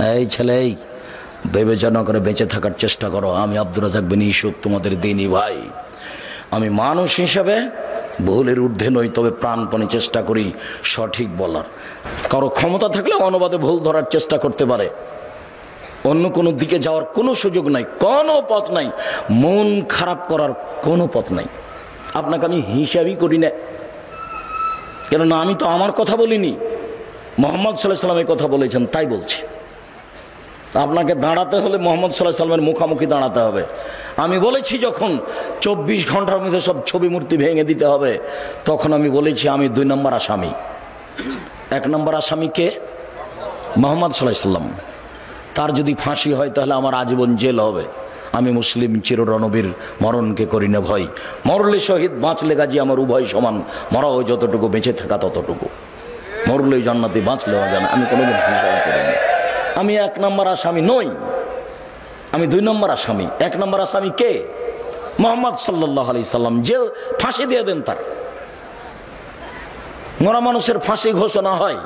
এই ছেলে, বিবেচনা করে বেঁচে থাকার চেষ্টা করো। আমি আব্দুর রাজ্জাক বিন ইউসুফ, তোমাদের দিনী ভাই। আমি মানুষ হিসেবে ভুলের ঊর্ধ্বে নই, তবে প্রাণপণে চেষ্টা করি সঠিক বলার। কারো ক্ষমতা থাকলে অনুবাদে ভুল ধরার চেষ্টা করতে পারে, অন্য কোনো দিকে যাওয়ার কোনো সুযোগ নাই, কোনো পথ নাই, মন খারাপ করার কোনো পথ নাই। আপনাকে আমি হিসাবই করি না, কেননা আমি তো আমার কথা বলিনি, মোহাম্মদ সাল্লাল্লাহু আলাইহি সাল্লামের কথা বলেছেন, তাই বলছি। আপনাকে দাঁড়াতে হলে মোহাম্মদ সাল্লাল্লাহু আলাইহি সাল্লামের মুখামুখি দাঁড়াতে হবে। আমি বলেছি যখন 24 ঘন্টার মধ্যে সব ছবি মূর্তি ভেঙে দিতে হবে, তখন আমি বলেছি আমি 2 নম্বর আসামি। 1 নম্বর আসামি কে? মোহাম্মদ সাল্লাল্লাহু আলাইহি সাল্লাম। তার যদি ফাঁসি হয় তাহলে আমার আজীবন জেল হবে। আমি মুসলিম চিররণবীর, মরণকে করি না ভয়। মরলে শহীদ, বাঁচলে গাজী, আমার উভয় সমান। মরাও যতটুকু, বেঁচে থাকা ততটুকু। মরলে জান্নাতি, বাঁচলেও জানা। আমি কোনোদিন হিংসা করি না। আমি 1 নম্বর আসামি নই, আমি 2 নম্বর আসামি। 1 নম্বর আসামি কে? মোহাম্মদ সাল্লাল্লাহু আলাইহি সাল্লাম। জেল, ফাঁসি দিয়ে দেন তার। মরা মানুষের ফাঁসি ঘোষণা হয়,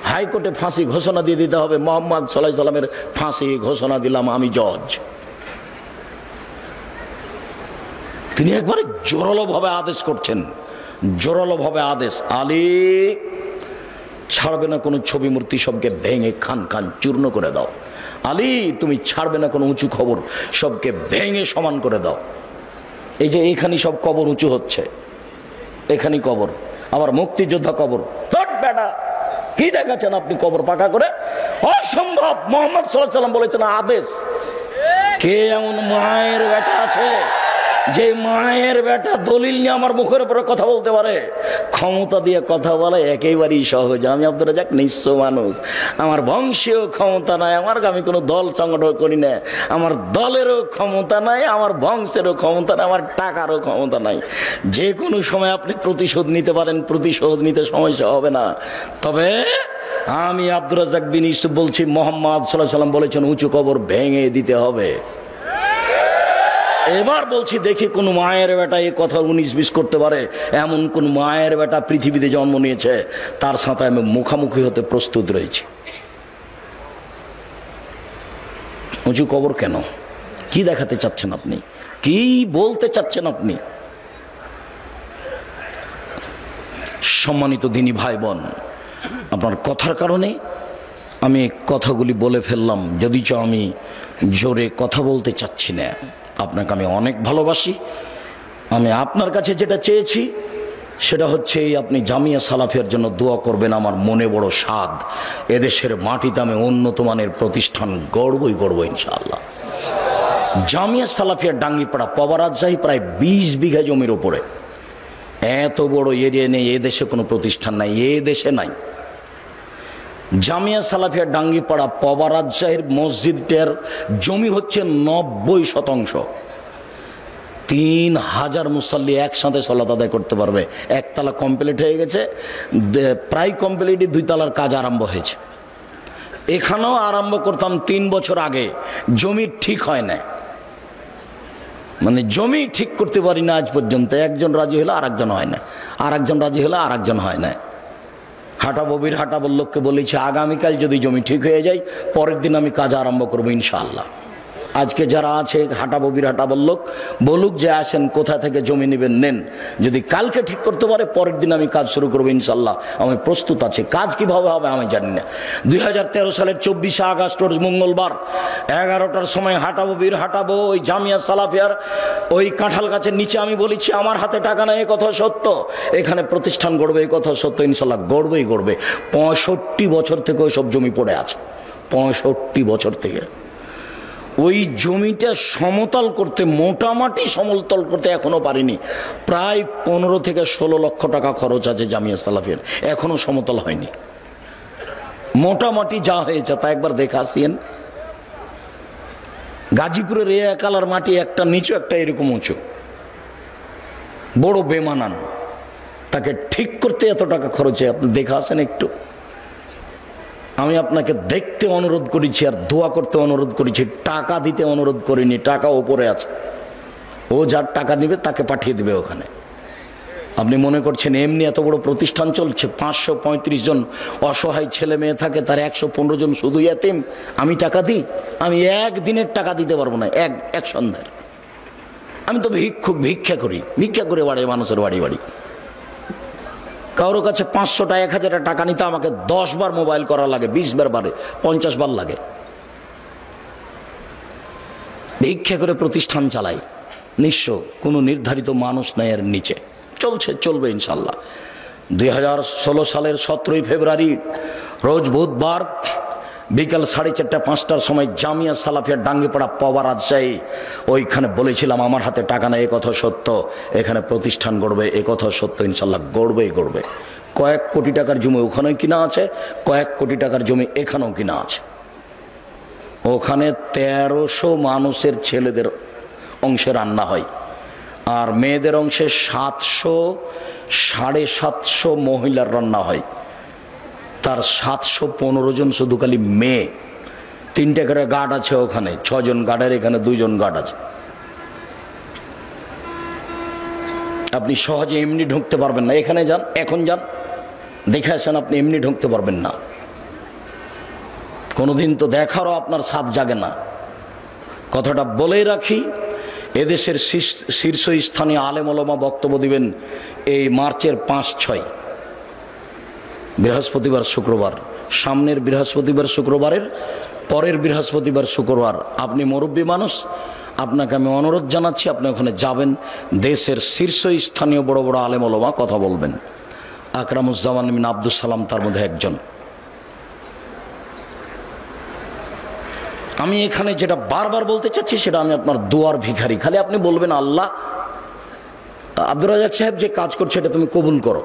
হাইকোর্টে ফাঁসি ঘোষণা দিয়ে দিতে হবে। মোহাম্মদ সাল্লাল্লাহু আলাইহি সাল্লামের ফাঁসি ঘোষণা দিলাম, আমি জজ। তিনি একবারে জোরালোভাবে আদেশ করছেন, জোরালোভাবে আদেশ, আলী ছাড়বে না কোনো ছবি মূর্তি, সবকে ভেঙে খান খান চূর্ণ করে দাও। আলী তুমি ছাড়বে না কোনো উঁচু খবর, সবকে ভেঙে সমান করে দাও। এই যে এইখানে সব কবর উঁচু হচ্ছে, এখানে কবর, আবার মুক্তিযোদ্ধা কবর। বেটা কি দেখাচ্ছেন আপনি কবর পাকা করে? অসম্ভব। মোহাম্মদ সাল্লাল্লাহু আলাইহি সাল্লাম বলেছেন আদেশ। কে এমন মায়ের বেটা আছে যে মায়ের বেটা দলিল নিয়ে আমার মুখের উপরে কথা বলতে পারে? ক্ষমতা দিয়ে কথা বলা একেবারেই সহজ। আমি আব্দুর রাজ্জাক নিঃস্ব মানুষ, আমার বংশীয় ক্ষমতা নাই, আমি কোনো দল সংগঠন করি না, আমার দলেরও ক্ষমতা নাই, আমার বংশেরও ক্ষমতা নাই, আমার টাকারও ক্ষমতা নাই। যে কোনো সময় আপনি প্রতিশোধ নিতে পারেন, প্রতিশোধ নিতে সমস্যা হবে না। তবে আমি আব্দুর রাজ্জাক বিন ইউসুফ বলছি, মোহাম্মদ সাল্লাল্লাহু আলাইহি সাল্লাম বলেছেন উঁচু কবর ভেঙে দিতে হবে। এবার বলছি, দেখি কোন মায়ের বেটা এই কথা 19-20 করতে পারে? এমন কোন মায়ের বেটা পৃথিবীতে জন্ম নিয়েছে, তার সাথে আমি মুখামুখি হতে প্রস্তুত রয়েছি। উঁচু কবর কেন? কি দেখাতে চাচ্ছেন আপনি? কি বলতে চাচ্ছেন আপনি? সম্মানিত দিনী ভাই বোন, আপনার কথার কারণে আমি কথাগুলি বলে ফেললাম, যদিচ আমি জোরে কথা বলতে চাচ্ছি না। আপনাকে আমি অনেক ভালোবাসি। আমি আপনার কাছে যেটা চেয়েছি সেটা হচ্ছে আপনি জামিয়া সালাফিয়ার জন্য দোয়া করবেন। আমার মনে বড় স্বাদ, এদেশের মাটিতে আমি উন্নত মানের প্রতিষ্ঠান গড়বই গড়ব ইনশাআল্লাহ। জামিয়া সালাফিয়ার ডাঙ্গিপাড়া পবা রাজশাহী প্রায় 20 বিঘা জমির উপরে, এত বড় এরিয়া নেই এদেশে কোনো প্রতিষ্ঠান নাই, এদেশে নাই। জামিয়া সালাফিয়া ডাঙ্গিপাড়া পবা রাজশাহীর মসজিদটার জমি হচ্ছে 90%। 3000 মুসাল্লি একসাথে সালাত আদায় করতে পারবে। 1 তলা কমপ্লিট হয়ে গেছে, প্রায় কমপ্লিট, 2 তলার কাজ আরম্ভ হয়েছে। এখানেও আরম্ভ করতাম 3 বছর আগে, জমি ঠিক হয় না, মানে জমি ঠিক করতে পারি না আজ পর্যন্ত। একজন রাজি হলে আরেকজন হয় না, আরেকজন রাজি হলে আরেকজন হয় না। হাটাববির হাটাবল্লককে বলেছি আগামীকাল যদি জমি ঠিক হয়ে যায়, পরের দিন আমি কাজ আরম্ভ করবো ইনশাআল্লাহ। আজকে যারা আছে হাটাববির হাটাবল্লক বলুক যে আসেন, কোথা থেকে জমি নেবেন নেন। যদি কালকে ঠিক করতে পারে, পরের দিন আমি কাজ শুরু করবো ইনশাআল্লাহ। আমি প্রস্তুত আছি। কাজ কিভাবে হবে আমি জানি না। 2013 সালের 24 আগস্ট মঙ্গলবার 11টার সময় হাটাববির হাটাবো ওই জামিয়া সালাফিয়ার ওই কাঁঠাল গাছের নিচে আমি বলেছি আমার হাতে টাকা নাই, এ কথা সত্য। এখানে প্রতিষ্ঠান গড়বে, এই কথা সত্য, ইনশাআল্লাহ গড়বেই গড়বে। 65 বছর থেকে ওই সব জমি পড়ে আছে, 65 বছর থেকে। ওই জমিটা সমতল করতে, মোটামুটি সমতল করতে এখনো পারিনি। প্রায় 15 থেকে 16 লক্ষ টাকা খরচ আছে জামিয়া সালাফিয়ার, এখনো সমতল হয়নি। মোটামুটি যা হয়েছে তা একবার দেখে আসিয়েন। গাজীপুরের এ একালার মাটি একটা নিচু একটা এরকম উঁচু, বড় বেমানান, তাকে ঠিক করতে এত টাকা খরচে, আপনি দেখে আসেন একটু। আমি আপনাকে দেখতে অনুরোধ করেছি আর দোয়া করতে অনুরোধ করেছি, টাকা দিতে অনুরোধ করিনি। টাকা ওপরে আছে, ও যার টাকা নিবে তাকে পাঠিয়ে দিবে ওখানে। আপনি মনে করছেন এমনি এত বড় প্রতিষ্ঠান চলছে, 535 জন অসহায় ছেলে মেয়ে থাকে, তার 115 জন শুধু এতিম, আমি টাকা দিই? আমি একদিনের টাকা দিতে পারবো না, এক সন্ধ্যার। আমি তো ভিক্ষা করে বাড়ি মানুষের বাড়ি বাড়ি। কারোর কাছে 500 টাকা 1000 টাকা নিতে আমাকে 10 বার মোবাইল করা লাগে, 20 বার বারে 50 বার লাগে। ভিক্ষা করে প্রতিষ্ঠান চালাই, নিঃস্ব, কোনো নির্ধারিত মানুষ নাই এর নিচে, চলবে ইনশাল্লাহ। 2016 সালের 17 ফেব্রুয়ারি রোজ বুধবার বিকাল 4:30-5টার সময় জামিয়া সালাফিয়া ডাঙ্গিপাড়া পবা রাজশাহী, ওইখানে বলেছিলাম আমার হাতে টাকা নেই, এ কথা সত্য, এখানে প্রতিষ্ঠান গড়বে, এ কথা সত্য, ইনশাল্লাহ গড়বে। কয়েক কোটি টাকার জমি ওখানে কিনা আছে, কয়েক কোটি টাকার জমি এখানেও কিনা আছে। ওখানে 1300 মানুষের ছেলেদের অংশে রান্না হয়, আর মেয়েদের অংশে 700-750 মহিলার রান্না হয়। তার 715 জন শুধু খালি মেয়ে। 3টে করে গার্ড আছে ওখানে, 6 জন গার্ডের, এখানে 2 জন গার্ড আছে। আপনি সহজে এমনি ঢুকতে পারবেন না। এখানে যান, এখন যান, দেখে আসেন, আপনি এমনি ঢুকতে পারবেন না। কোনোদিন তো দেখারও আপনার সাথ জাগে না। কথাটা বলেই রাখি, এদেশের শীর্ষস্থানীয় আলেম ওলামা বক্তব্য দিবেন এই মার্চের 5-6, বৃহস্পতিবার শুক্রবার, সামনের বৃহস্পতিবার শুক্রবারের পরের বৃহস্পতিবার শুক্রবার। আপনি মুরব্বী মানুষ, আপনাকে আমি অনুরোধ জানাচ্ছি, আপনি ওখানে যাবেন, দেশের শীর্ষস্থানীয় বড় বড় আলেম ওলামা কথা বলবেন। আকরামুজ্জামান বিন আব্দুস সালাম তার মধ্যে একজন। আমি এখানে যেটা বারবার বলতে চাচ্ছি, সেটা আমি আপনার দোয়ার ভিখারি। খালি আপনি বলবেন, আল্লাহ, আব্দুর রাজ্জাক সাহেব যে কাজ করছে এটা তুমি কবুল করো।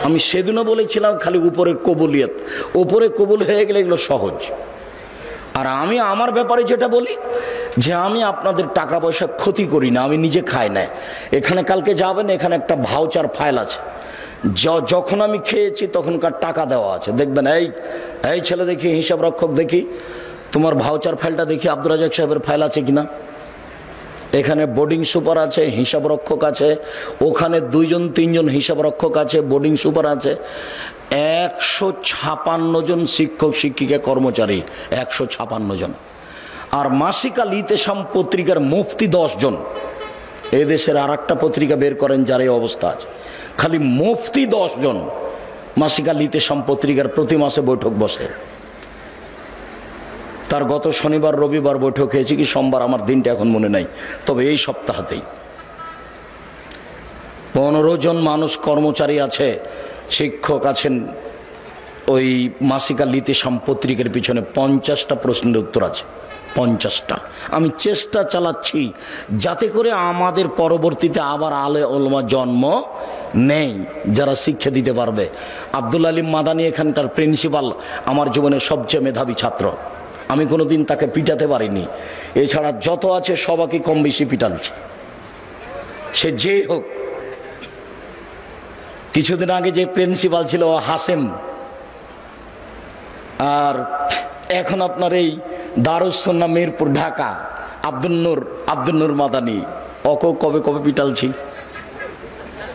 আমি সেদিনও বলেছিলাম, খালি উপরের কবুলিয়ত, উপরে কবুল হয়ে গেলে এগুলো সহজ। আর আমি আমার ব্যাপারে যেটা বলি, যে আমি আপনাদের টাকা পয়সা ক্ষতি করি না, আমি নিজে খাই না। এখানে কালকে যাবেন, এখানে একটা ভাউচার ফাইল আছে, যখন আমি খেয়েছি তখনকার টাকা দেওয়া আছে। দেখবেন, এই ছেলে দেখি, হিসাব রক্ষক দেখি, তোমার ভাউচার ফাইলটা দেখি আব্দুর রাজ্জাক সাহেবের ফাইল আছে কিনা। এখানে বোর্ডিং সুপার আছে, হিসাব রক্ষক আছে, ওখানে 2-3 জন হিসাব রক্ষক আছে, বোর্ডিং সুপার আছে, 156 জন শিক্ষক শিক্ষিকা কর্মচারী, 156 জন। আর মাসিক আল ইতেসাম পত্রিকার মুফতি 10 জন। এদেশের আর একটা পত্রিকা বের করেন যার এই অবস্থা আছে, খালি মুফতি 10 জন। মাসিক আল ইতেসাম পত্রিকার প্রতি মাসে বৈঠক বসে। তার গত শনিবার রবিবার বৈঠক হয়েছে কি সোমবার, আমার দিনটা এখন মনে নাই, তবে এই সপ্তাহতেই 15 জন মানুষ কর্মচারী আছে, শিক্ষক আছেন। ওই মাসিক আল ইতেসাম পত্রিকার পিছনে 50টা প্রশ্নের উত্তর আছে, 50টা। আমি চেষ্টা চালাচ্ছি যাতে করে আমাদের পরবর্তীতে আবার আলে ওলামা জন্ম নেই যারা শিক্ষা দিতে পারবে। আব্দুল আলিম মাদানী এখানকার প্রিন্সিপাল, আমার জীবনের সবচেয়ে মেধাবী ছাত্র। আমি কোনোদিন তাকে পিটাতে পারিনি, এছাড়া যত আছে সবাইকে কম বেশি পিটালছে, সে যেই হোক। কিছুদিন আগে যে প্রিন্সিপাল ছিল হাসেম, আর এখন আপনার এই দারুস সুন্নাহ মিরপুর ঢাকা আব্দুল নূর মাদানী, কবে পিটালছি।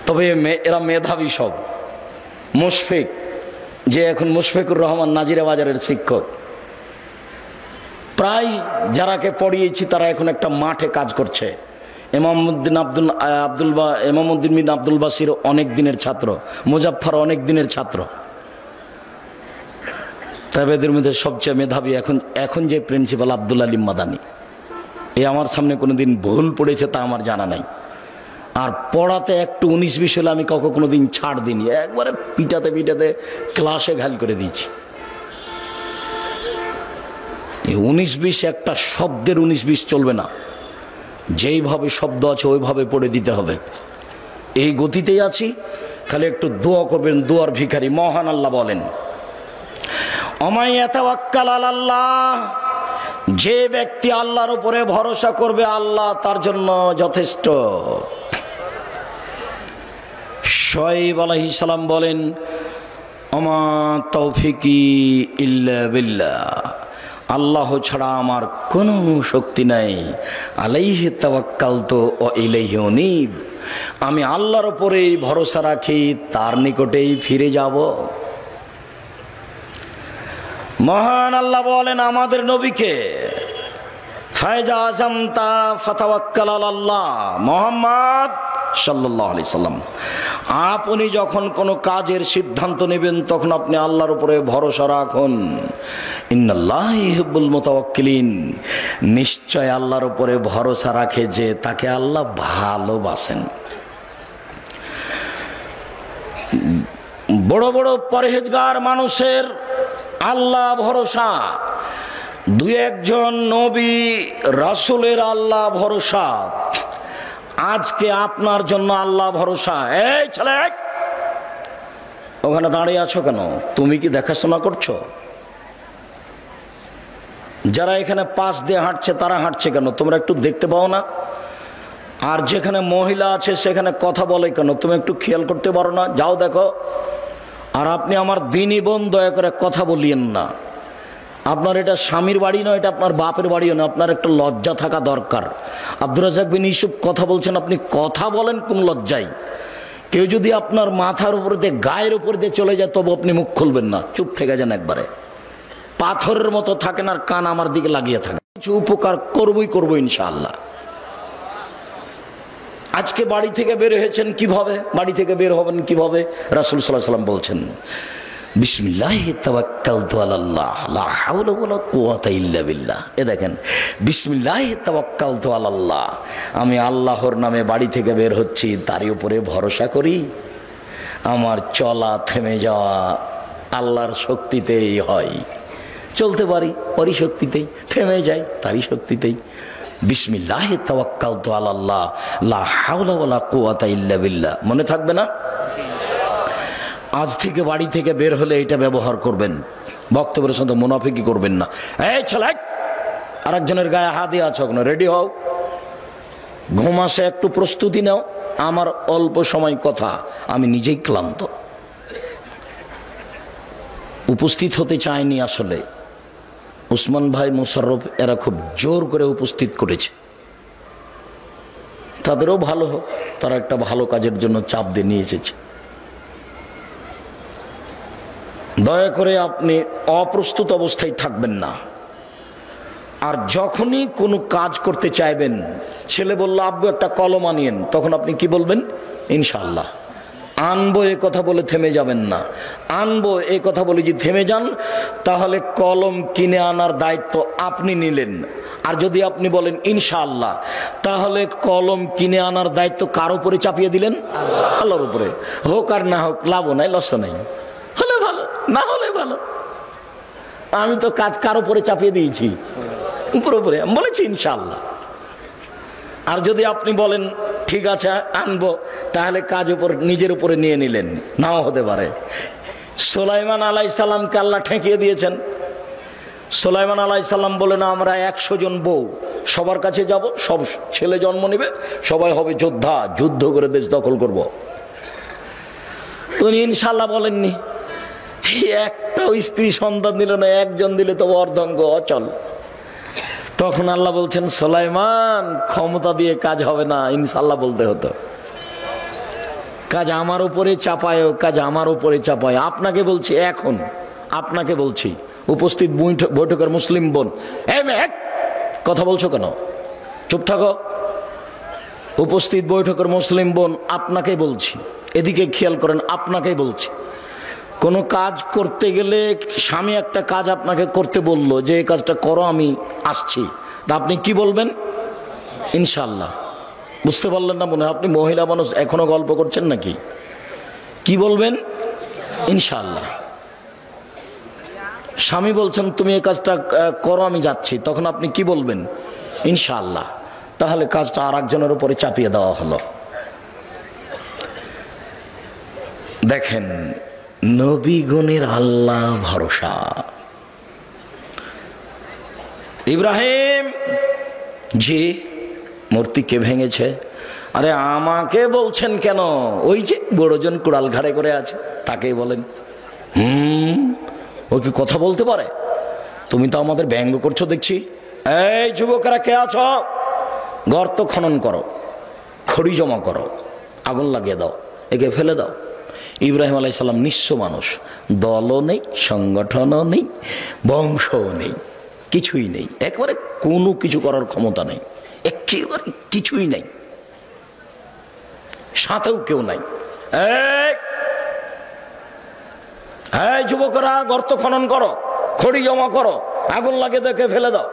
তবে এরা মেধাবী সব। মুশফিক, যে এখন মুশফিকুর রহমান নাজিরা বাজারের শিক্ষক, প্রায় যারাকে পড়িয়েছি তারা এখন একটা মাঠে কাজ করছে। ইমামউদ্দিন বিন আব্দুল বাসির অনেক দিনের ছাত্র, মুজাফফর অনেক দিনের ছাত্র। তবে এদের মধ্যে সবচেয়ে মেধাবী এখন যে প্রিন্সিপাল আব্দুল আলিম মাদানী। আমার সামনে কোনোদিন ভুল পড়েছে তা আমার জানা নাই। আর পড়াতে একটু 19-20 হলে আমি কাউকে কোনোদিন ছাড় দিইনি, একবারে পিটাতে ক্লাসে ঘাল করে দিয়েছি। 19-20 একটা শব্দের 19-20 চলবে না, যেইভাবে শব্দ আছে ওইভাবে পড়ে দিতে হবে। এই গতিতেই আছি, খালি একটু দোয়া করবেন, দোয়ার ভিখারি। মহান আল্লাহ বলেন, অমাইয়াতাওয়াক্কাল আলাল্লাহ, যে ব্যক্তি আল্লাহর উপরে ভরসা করবে আল্লাহ তার জন্য যথেষ্ট। শুআয়ব আলাইহিস সালাম বলেন, ওমা তৌফিকি ইল্লা বিল্লাহ, আল্লাহ ছাড়া আমার কোনো শক্তি নাই, আলাইহি তাওয়াক্কালতু ওয়া ইলাইহি উনীব, আমি আল্লাহর উপরেই ভরসা রাখি, তার নিকটেই ফিরে যাব। মহান আল্লাহ বলেন আমাদের নবীকে, ফায়জা আযামতা ফাতাওয়াক্কাল আলাল্লাহ, মুহাম্মদ সাল্লাল্লাহু আলাইহি সাল্লাম, আপনি যখন কোনো কাজের সিদ্ধান্ত নেবেন তখন আপনি আল্লাহর উপরে ভরসা রাখুন। ইন্নাল্লাহা ইউহিব্বুল মুতাওয়াক্কিলিন, নিশ্চয় আল্লাহর উপরে ভরসা রাখে যে তাকে আল্লাহ ভালোবাসেন। বড় বড় পরহেজগার মানুষের আল্লাহ ভরসা, দুই একজন নবী রাসূলের আল্লাহ ভরসা, আজকে আপনার জন্য আল্লাহ ভরসা। এই ছেলে, ওখানে দাঁড়িয়ে আছো কেন? তুমি কি দেখাশোনা করছো? যারা এখানে পাশ দিয়ে হাঁটছে তারা হাঁটছে কেন? তোমরা একটু দেখতে পাও না? আর যেখানে মহিলা আছে সেখানে কথা বলে কেন? তুমি একটু খেয়াল করতে পারো না? যাও দেখো। আর আপনি আমার দিনী বোন, দয়া করে কথা বলিয়েন না। আপনার এটা স্বামীর বাড়ি নয়, এটা আপনার বাপের বাড়িও না। আপনার একটা লজ্জা থাকা দরকার। আব্দুর রাজ্জাক বিন ইউসুফ কথা বলছেন, আপনি কথা বলেন কোন লজ্জায়? কেউ যদি আপনার মাথার উপর দিয়ে, গায়ের উপর দিয়ে চলে যায় তবু আপনি মুখ খুলবেন না, চুপ থেকে যান একবারে। পাথরের মতো থাকেন আর কান আমার দিকে লাগিয়ে থাকেন। কিছু উপকার করবো ইনশাআল্লাহ। আজকে বাড়ি থেকে বের হয়েছেন কিভাবে? বাড়ি থেকে বের হবেন কিভাবে? রাসূল সাল্লাল্লাহু আলাইহি ওয়াসাল্লাম বলছেন, বিসমিল্লাহি তাওয়াক্কালতু আলাল্লাহ লা হাওলা ওয়ালা কুওয়াতা ইল্লা বিল্লাহ। এ দেখেন, বিসমিল্লাহি তাওয়াক্কালতু আলাল্লাহ, আমি আল্লাহর নামে বাড়ি থেকে বের হচ্ছি, তারই উপরে ভরসা করি। আমার চলা, থেমে যাওয়া আল্লাহর শক্তিতেই হয়। চলতে পারি ওরই শক্তিতেই, থেমে যাই তারই শক্তিতেই। বিসমিল্লাহি তাওয়াক্কালতু আলাল্লাহ লা হাওলা ওয়ালা কুওয়াতা ইল্লা বিল্লাহ। মনে থাকবে না? আজ থেকে বাড়ি থেকে বের হলে এটা ব্যবহার করবেন, বক্তব্যের সাথে মুনাফিকি করবেন না। এই ছেলে, আরেকজনের গায়ে হাত দিয়ে আছো কেন? রেডি হও, ঘুম আসে, একটু প্রস্তুতি নাও। আমার অল্প সময় কথা, আমি নিজেই ক্লান্ত, উপস্থিত হতে চাইনি। আসলে উসমান ভাই, মুশাররফ এরা খুব জোর করে উপস্থিত করেছে। তাদেরও ভালো হোক, তারা একটা ভালো কাজের জন্য চাপ দিয়ে নিয়ে এসেছে। দয়া করে আপনি অপ্রস্তুত অবস্থায় থাকবেন না। আর যখনই কোনো কাজ করতে চাইবেন, ছেলে বলল আব্বু একটা কলম আনিয়েন, তখন আপনি কি বলবেন? ইনশাআল্লাহ। আনবো এ কথা বলে থেমে যাবেন না। আনবো এ কথা বলে যদি থেমে যান তাহলে কলম কিনে আনার দায়িত্ব আপনি নিলেন। আর যদি আপনি বলেন ইনশাআল্লাহ, তাহলে কলম কিনে আনার দায়িত্ব কার উপরে চাপিয়ে দিলেন? আল্লাহর উপরে। হোক আর না হোক, লাভও নাই লসও নাই, হলে ভালো না হলে ভালো। আমি তো কাজ কার উপরে চাপিয়ে দিয়েছি? উপরে উপরে আমি বলেছি ইনশাআল্লাহ। আর যদি আপনি বলেন ঠিক আছে আনবো, তাহলে কাজ উপর নিজের উপরে নিয়ে নিলেন, নাও হতে পারে। সুলাইমান আলাইহিস সালামকে আল্লাহ ঠেকিয়ে দিয়েছেন। সুলাইমান আলাইহিস সালাম বলেন আমরা 100 জন বউ, সবার কাছে যাব, সব ছেলে জন্ম নেবে, সবাই হবে যোদ্ধা, যুদ্ধ করে দেশ দখল করব। তুমি ইনশাআল্লাহ বলেননি। একটাও স্ত্রী সন্তান দিল না, একজন দিলে তো অর্ধঙ্গ অচল। তখন আল্লাহ বলছেন সুলাইমান ক্ষমতা দিয়ে কাজ হবে না, ইনশাআল্লাহ বলতে হতো। কাজ আমার উপরে চাপায়, কাজ আমার উপরে চাপায়। আপনাকে বলছি, এখন আপনাকে বলছি, উপস্থিত বৈঠকের মুসলিম বোন, কথা বলছো কেন? চুপ থাকো। উপস্থিত বৈঠকের মুসলিম বোন, আপনাকে বলছি, এদিকে খেয়াল করেন, আপনাকেই বলছি। কোনো কাজ করতে গেলে স্বামী একটা কাজ আপনাকে করতে বললো যে এই কাজটা করো, আমি আসছি, তা আপনি কি বলবেন? ইনশাআল্লাহ। বুঝতে পারলেন না মনে হয়? আপনি মহিলা মানুষ, এখনো গল্প করছেন নাকি? কি বলবেন? ইনশাআল্লাহ। স্বামী বলছেন তুমি এই কাজটা করো, আমি যাচ্ছি, তখন আপনি কি বলবেন? ইনশাআল্লাহ। তাহলে কাজটা আর একজনের উপরে চাপিয়ে দেওয়া হলো। দেখেন, নবীগণের আল্লাহ ভরসা। ইব্রাহিম জি মূর্তি কে ভেঙেছে? আরে আমাকে বলছেন কেন? ওই যে বড়জন কুড়াল ঘাড়ে করে আছে, তাকেই বলেন। ও কি কথা বলতে পারে? তো তুমি তো আমাদের ব্যঙ্গ করছো দেখছি। এই যুবকেরা কে আছো, গর্ত খনন করো, খড়ি জমা করো, আগুন লাগিয়ে দাও, একে ফেলে দাও। ইব্রাহিম আলাইহিস সালাম নিঃস্ব মানুষ, দলও নেই, সংগঠনও নেই, বংশও নেই, কিছুই নেই, একেবারে কোনো কিছু করার ক্ষমতা নেই, একেবারে কিছুই নেই, সাথেও কেউ নাই। এই যুবকরা গর্ত খনন করো, খড়ি জমা করো, আগুন লাগিয়ে দেখে ফেলে দাও।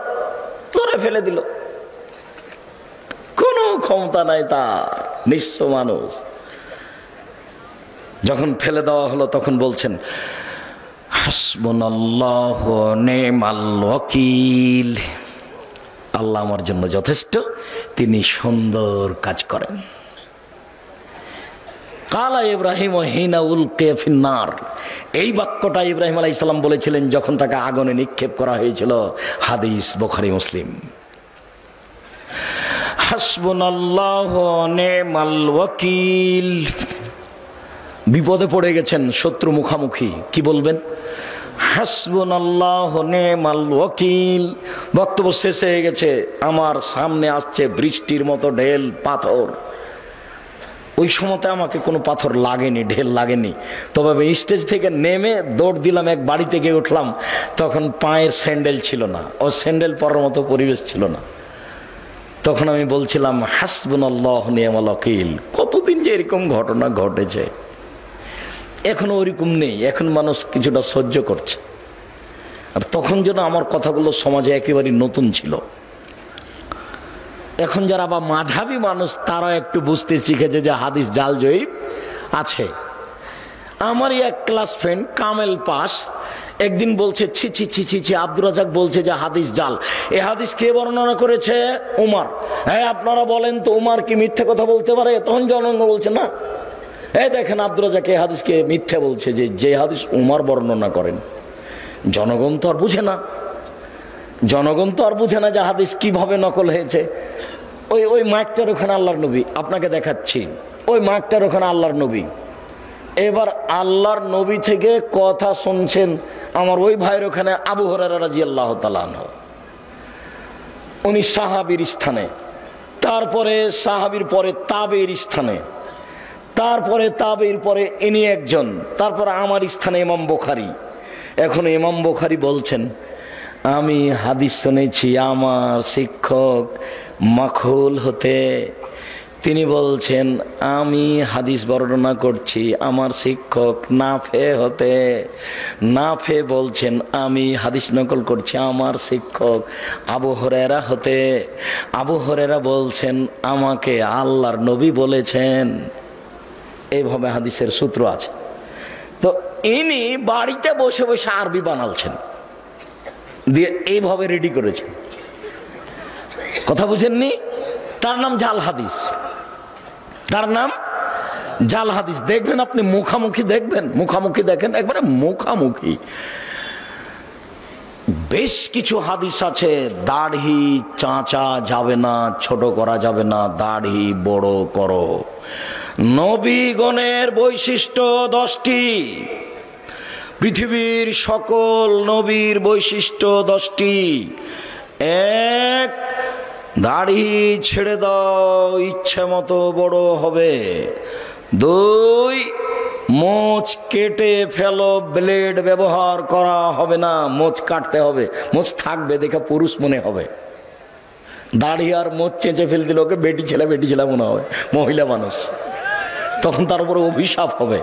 তোরে ফেলে দিল, কোনো ক্ষমতা নাই তার, নিঃস্ব মানুষ। যখন ফেলে দেওয়া হলো তখন বলছেন হাসবুনাল্লাহু ওয়া নি'মাল ওয়াকিল, আল্লাহ আমার জন্য যথেষ্ট, তিনি সুন্দর কাজ করেন। কালা ইব্রাহিম হিনা উলকিয়া ফিন্নার, এই বাক্যটা ইব্রাহিম আলাইহিস সালাম বলেছিলেন যখন তাকে আগুনে নিক্ষেপ করা হয়েছিল। হাদিস বুখারী মুসলিম। হাসবুনাল্লাহু ওয়া নি'মাল ওয়াকিল, বিপদে পড়ে গেছেন, শত্রু মুখামুখি, কি বলবেন? হাসবুনাল্লাহু ওয়া নি'মাল ওয়াকিল। বক্তব্য শেষ হয়ে গেছে, আমার সামনে আসছে বৃষ্টির মতো ঢেল পাথর। ওই সময়তে আমাকে কোনো পাথর লাগেনি, ঢেল লাগেনি, তবে আমি স্টেজ থেকে নেমে দৌড় দিলাম, এক বাড়িতে গিয়ে উঠলাম, তখন পায়ের স্যান্ডেল ছিল না, ও স্যান্ডেল পরার মতো পরিবেশ ছিল না। তখন আমি বলছিলাম হাসবুনাল্লাহু ওয়া নি'মাল ওয়াকিল। কতদিন যে এরকম ঘটনা ঘটেছে, এখনো ওরকম নেই, এখন মানুষ কিছুটা সহ্য করছে। আর তখন যেন আমার কথাগুলো সমাজে একেবারে নতুন ছিল। এখন যারা বা মাঝহাবি মানুষ, তারা একটু বুঝতে শিখেছে যে হাদিস জাল জয়ীফ আছে। আমারই এক ক্লাস ফ্রেন্ড কামেল পাস একদিন বলছে, ছি ছি ছি ছি ছি, আব্দুর রাজ্জাক বলছে যে হাদিস জাল। এ হাদিস কে বর্ণনা করেছে? উমর। হ্যাঁ, আপনারা বলেন তো উমর কি মিথ্যে কথা বলতে পারে? তখন জনগণ বলছে না, এই দেখেন আব্দুর রাজ্জাক এই হাদিসকে মিথ্যে বলছে, যে হাদিস উমর বর্ণনা করেন। জনগণ তো আর বুঝে না, জনগণ তো আর বুঝে না যে হাদিস কিভাবে নকল হয়েছে। ওই মাইকটার ওখানে আল্লাহর নবী, আপনাকে দেখাচ্ছি, ওই মাইকটার ওখানে আল্লাহর নবী। এবার আল্লাহর নবী থেকে কথা শুনছেন আমার ওই ভাইয়ের ওখানে আবু হুরায়রা রাদিয়াল্লাহু তাআলা আনহু, উনি সাহাবীর স্থানে, তারপরে সাহাবীর পরে তাবেঈর স্থানে, তারপরে তাবেঈর পরে ইনি একজন, তারপরে আমার স্থানে ইমাম বুখারী। এখন ইমাম বুখারী বলছেন, আমি হাদিস শুনেছি আমার শিক্ষক মাখুল হতে। তিনি বলছেন আমি হাদিস বর্ণনা করছি আমার শিক্ষক নাফে হতে। নাফে বলছেন আমি হাদিস নকল করছি আমার শিক্ষক আবু হুরায়রা হতে। আবু হুরায়রা বলছেন আমাকে আল্লাহর নবী বলেছেন। এইভাবে হাদিসের সূত্র আছে। তো ইনি বাড়িতে বসে বসে আরবি বানালছেন, দিয়ে এইভাবে রেডি করেছেন। কথা বুঝেননি? তার নাম জাল হাদিস, তার নাম জাল হাদিস। দেখবেন আপনি মুখামুখি দেখবেন, মুখামুখি দেখেন, একবারে মুখামুখি। বেশ কিছু হাদিস আছে, দাড়ি চাঁচা যাবে না, ছোট করা যাবে না, দাড়ি বড় করো। নবীগণের বৈশিষ্ট্য 10টি, পৃথিবীর সকল নবীর বৈশিষ্ট্য 10টি। 1, দাড়ি ছেড়ে দাও, ইচ্ছে মতো বড় হবে। 2, মোচ কেটে ফেলো, ব্লেড ব্যবহার করা হবে না, মোচ কাটতে হবে, মোচ থাকবে দেখে পুরুষ মনে হবে। দাড়ি আর মোচ চেঁচে ফেল দিল, ওকে বেটি ছেলে মনে হবে, মহিলা মানুষ, তখন তার উপরে অভিশাপ হবে।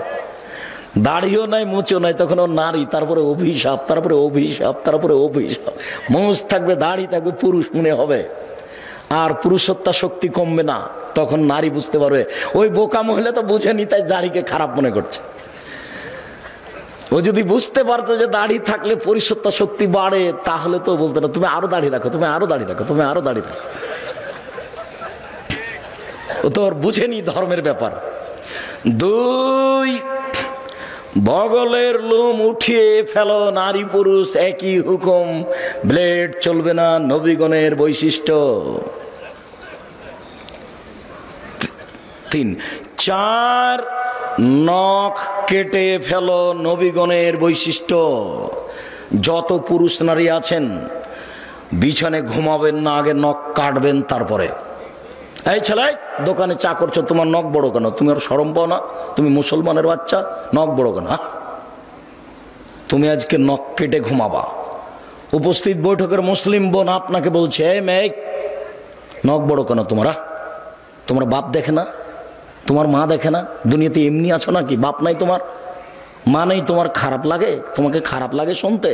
দাড়িও নাই মোচও নাই, তখন ও নারী, তারপরে অভিশাপ, তারপরে অভিশাপ, তারপরে অভিশাপ। মোচ থাকবে, দাড়ি থাকবে, পুরুষ মনে হবে, আর পুরুষত্বা শক্তি কমবে না। তখন নারী বুঝতে পারবে, ওই বোকা মহিলা তো বুঝেনি, তাই দাড়িকে খারাপ মনে করছে। ও যদি বুঝতে পারতো যে দাড়ি থাকলে পুরুষত্বা শক্তি বাড়ে, তাহলে তো বলতো না তুমি আরো দাড়ি রাখো, তুমি আরো দাড়ি রাখো, তুমি আরো দাড়ি রাখো। ও তো আর বুঝেনি ধর্মের ব্যাপার। 2, বগলের লোম উঠিয়ে ফেলো, নারী পুরুষ একই হুকুম, ব্লেড চলবে না, নবীগণের বৈশিষ্ট্য। 3, 4, নখ কেটে ফেলো, নবীগণের বৈশিষ্ট্য। যত পুরুষ নারী আছেন বিছানে ঘুমাবেন না, আগে নখ কাটবেন তারপরে। এই ছেলে, দোকানে চা করছো, তোমার নখ বড় কেন? তুমি আর শরম পাও না? তুমি মুসলমানের বাচ্চা, নখ বড় কেন? তুমি আজকে নখ কেটে ঘুমাবা। উপস্থিত বৈঠকের মুসলিম বোন আপনাকে বলছে, এই মেয়ে, নখ বড় কেন তোমারা? তোমার বাপ দেখে না? তোমার মা দেখে না? দুনিয়াতে এমনি আছো নাকি? বাপ নাই তোমার, মা নেই তোমার? খারাপ লাগে? তোমাকে খারাপ লাগে শুনতে?